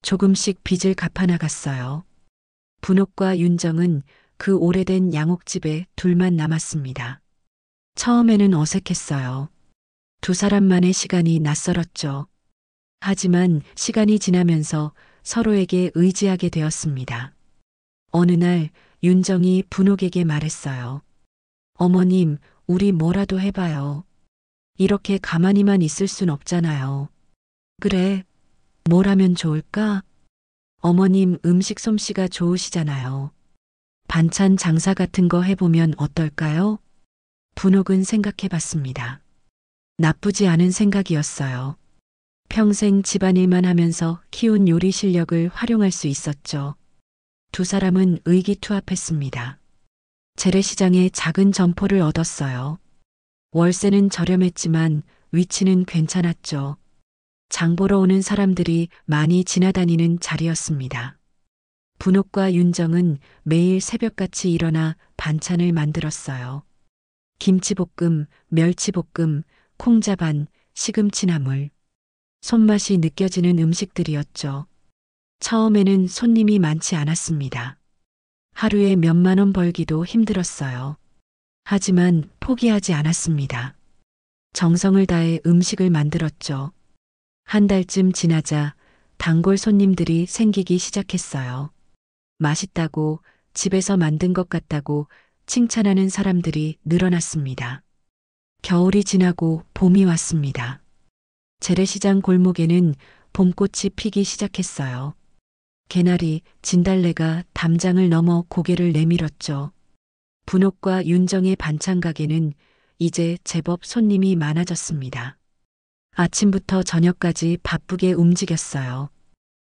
조금씩 빚을 갚아나갔어요. 분옥과 윤정은 그 오래된 양옥집에 둘만 남았습니다. 처음에는 어색했어요. 두 사람만의 시간이 낯설었죠. 하지만 시간이 지나면서 서로에게 의지하게 되었습니다. 어느 날 윤정이 분옥에게 말했어요. 어머님, 우리 뭐라도 해봐요. 이렇게 가만히만 있을 순 없잖아요. 그래, 뭘 하면 좋을까? 어머님 음식 솜씨가 좋으시잖아요. 반찬 장사 같은 거 해보면 어떨까요? 분옥은 생각해봤습니다. 나쁘지 않은 생각이었어요. 평생 집안일만 하면서 키운 요리 실력을 활용할 수 있었죠. 두 사람은 의기투합했습니다. 재래시장에 작은 점포를 얻었어요. 월세는 저렴했지만 위치는 괜찮았죠. 장 보러 오는 사람들이 많이 지나다니는 자리였습니다. 분옥과 윤정은 매일 새벽같이 일어나 반찬을 만들었어요. 김치볶음, 멸치볶음, 콩자반, 시금치나물. 손맛이 느껴지는 음식들이었죠. 처음에는 손님이 많지 않았습니다. 하루에 몇만 원 벌기도 힘들었어요. 하지만 포기하지 않았습니다. 정성을 다해 음식을 만들었죠. 한 달쯤 지나자 단골 손님들이 생기기 시작했어요. 맛있다고, 집에서 만든 것 같다고 칭찬하는 사람들이 늘어났습니다. 겨울이 지나고 봄이 왔습니다. 재래시장 골목에는 봄꽃이 피기 시작했어요. 개나리, 진달래가 담장을 넘어 고개를 내밀었죠. 분옥과 윤정의 반찬 가게는 이제 제법 손님이 많아졌습니다. 아침부터 저녁까지 바쁘게 움직였어요.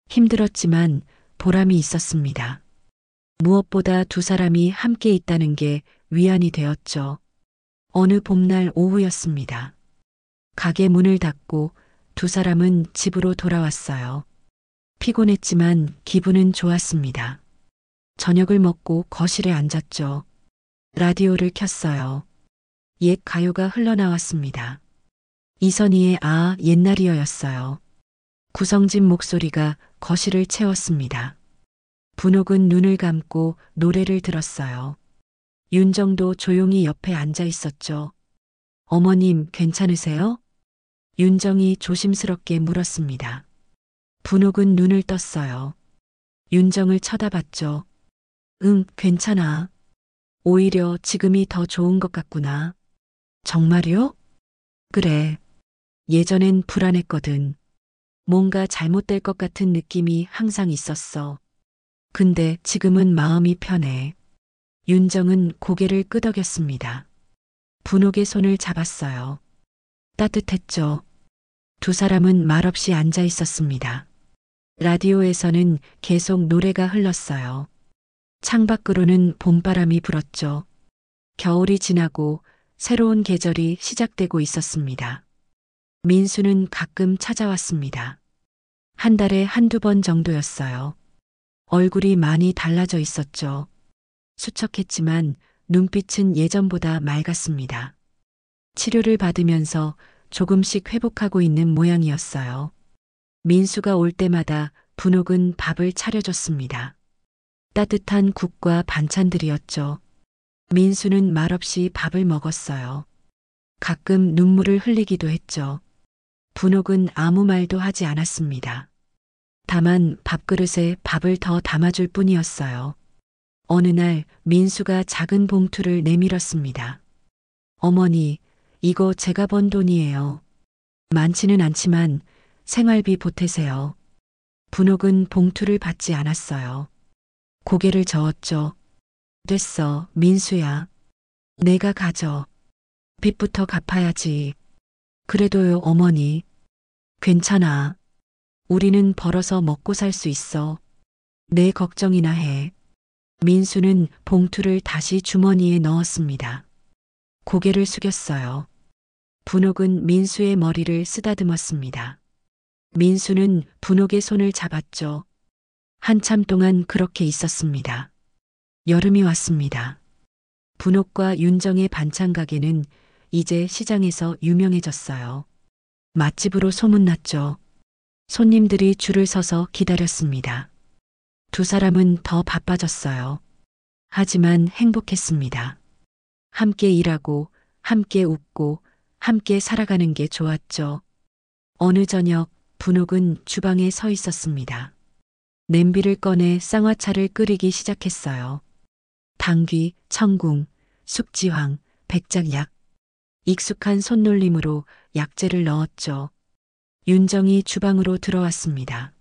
힘들었지만 보람이 있었습니다. 무엇보다 두 사람이 함께 있다는 게 위안이 되었죠. 어느 봄날 오후였습니다. 가게 문을 닫고 두 사람은 집으로 돌아왔어요. 피곤했지만 기분은 좋았습니다. 저녁을 먹고 거실에 앉았죠. 라디오를 켰어요. 옛 가요가 흘러나왔습니다. 이선희의 아, 옛날이여였어요. 구성진 목소리가 거실을 채웠습니다. 분옥은 눈을 감고 노래를 들었어요. 윤정도 조용히 옆에 앉아 있었죠. 어머님, 괜찮으세요? 윤정이 조심스럽게 물었습니다. 분옥은 눈을 떴어요. 윤정을 쳐다봤죠. 응, 괜찮아. 오히려 지금이 더 좋은 것 같구나. 정말요? 그래. 예전엔 불안했거든. 뭔가 잘못될 것 같은 느낌이 항상 있었어. 근데 지금은 마음이 편해. 윤정은 고개를 끄덕였습니다. 분옥의 손을 잡았어요. 따뜻했죠. 두 사람은 말없이 앉아 있었습니다. 라디오에서는 계속 노래가 흘렀어요. 창밖으로는 봄바람이 불었죠. 겨울이 지나고 새로운 계절이 시작되고 있었습니다. 민수는 가끔 찾아왔습니다. 한 달에 한두 번 정도였어요. 얼굴이 많이 달라져 있었죠. 수척했지만 눈빛은 예전보다 맑았습니다. 치료를 받으면서 조금씩 회복하고 있는 모양이었어요. 민수가 올 때마다 분옥은 밥을 차려줬습니다. 따뜻한 국과 반찬들이었죠. 민수는 말없이 밥을 먹었어요. 가끔 눈물을 흘리기도 했죠. 분옥은 아무 말도 하지 않았습니다. 다만 밥그릇에 밥을 더 담아줄 뿐이었어요. 어느 날 민수가 작은 봉투를 내밀었습니다. 어머니, 이거 제가 번 돈이에요. 많지는 않지만 생활비 보태세요. 분옥은 봉투를 받지 않았어요. 고개를 저었죠. 됐어, 민수야. 내가 가져. 빚부터 갚아야지. 그래도요, 어머니. 괜찮아. 우리는 벌어서 먹고 살 수 있어. 내 걱정이나 해. 민수는 봉투를 다시 주머니에 넣었습니다. 고개를 숙였어요. 분옥은 민수의 머리를 쓰다듬었습니다. 민수는 분옥의 손을 잡았죠. 한참 동안 그렇게 있었습니다. 여름이 왔습니다. 분옥과 윤정의 반찬 가게는 이제 시장에서 유명해졌어요. 맛집으로 소문났죠. 손님들이 줄을 서서 기다렸습니다. 두 사람은 더 바빠졌어요. 하지만 행복했습니다. 함께 일하고, 함께 웃고, 함께 살아가는 게 좋았죠. 어느 저녁, 분옥은 주방에 서 있었습니다. 냄비를 꺼내 쌍화차를 끓이기 시작했어요. 당귀, 청궁, 숙지황, 백작약. 익숙한 손놀림으로 약재를 넣었죠. 윤정이 주방으로 들어왔습니다.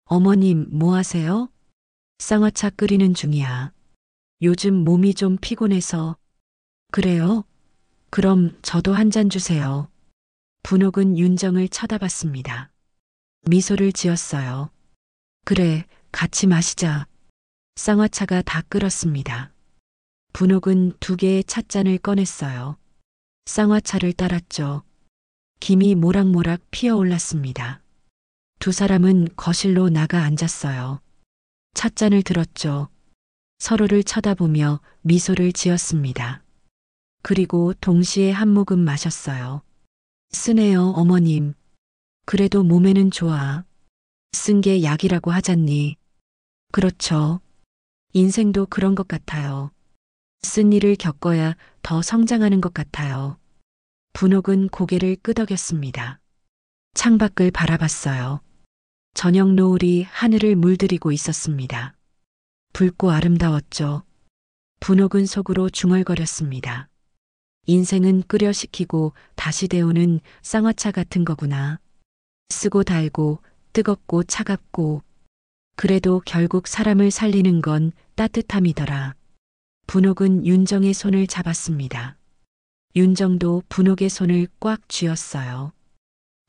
어머님, 뭐 하세요? 쌍화차 끓이는 중이야. 요즘 몸이 좀 피곤해서. 그래요? 그럼 저도 한 잔 주세요. 분옥은 윤정을 쳐다봤습니다. 미소를 지었어요. 그래, 같이 마시자. 쌍화차가 다 끓었습니다. 분옥은 2개의 찻잔을 꺼냈어요. 쌍화차를 따랐죠. 김이 모락모락 피어올랐습니다. 두 사람은 거실로 나가 앉았어요. 찻잔을 들었죠. 서로를 쳐다보며 미소를 지었습니다. 그리고 동시에 한 모금 마셨어요. 쓰네요, 어머님. 그래도 몸에는 좋아. 쓴 게 약이라고 하잖니. 그렇죠. 인생도 그런 것 같아요. 쓴 일을 겪어야 더 성장하는 것 같아요. 분옥은 고개를 끄덕였습니다. 창밖을 바라봤어요. 저녁 노을이 하늘을 물들이고 있었습니다. 붉고 아름다웠죠. 분옥은 속으로 중얼거렸습니다. 인생은 끓여 식히고 다시 데우는 쌍화차 같은 거구나. 쓰고 달고 뜨겁고 차갑고 그래도 결국 사람을 살리는 건 따뜻함이더라. 분옥은 윤정의 손을 잡았습니다. 윤정도 분옥의 손을 꽉 쥐었어요.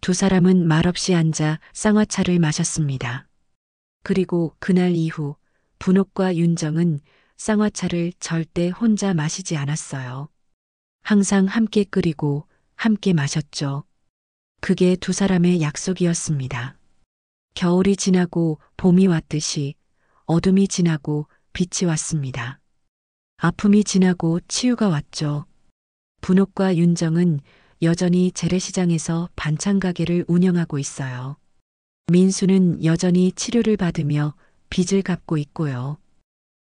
두 사람은 말없이 앉아 쌍화차를 마셨습니다. 그리고 그날 이후 분옥과 윤정은 쌍화차를 절대 혼자 마시지 않았어요. 항상 함께 끓이고 함께 마셨죠. 그게 두 사람의 약속이었습니다. 겨울이 지나고 봄이 왔듯이 어둠이 지나고 빛이 왔습니다. 아픔이 지나고 치유가 왔죠. 분옥과 윤정은 여전히 재래시장에서 반찬 가게를 운영하고 있어요. 민수는 여전히 치료를 받으며 빚을 갚고 있고요.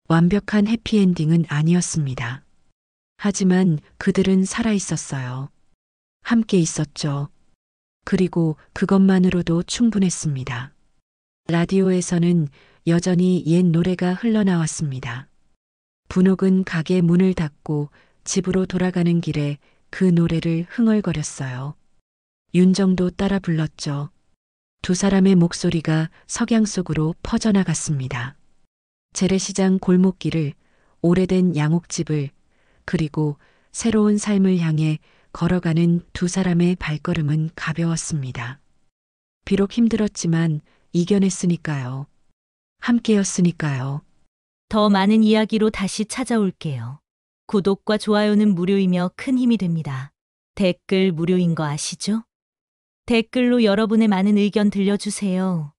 완벽한 해피엔딩은 아니었습니다. 하지만 그들은 살아 있었어요. 함께 있었죠. 그리고 그것만으로도 충분했습니다. 라디오에서는 여전히 옛 노래가 흘러나왔습니다. 분옥은 가게 문을 닫고 집으로 돌아가는 길에 그 노래를 흥얼거렸어요. 윤정도 따라 불렀죠. 두 사람의 목소리가 석양 속으로 퍼져나갔습니다. 재래시장 골목길을, 오래된 양옥집을, 그리고 새로운 삶을 향해 걸어가는 두 사람의 발걸음은 가벼웠습니다. 비록 힘들었지만 이겨냈으니까요. 함께였으니까요. 더 많은 이야기로 다시 찾아올게요. 구독과 좋아요는 무료이며 큰 힘이 됩니다. 댓글 무료인 거 아시죠? 댓글로 여러분의 많은 의견 들려주세요.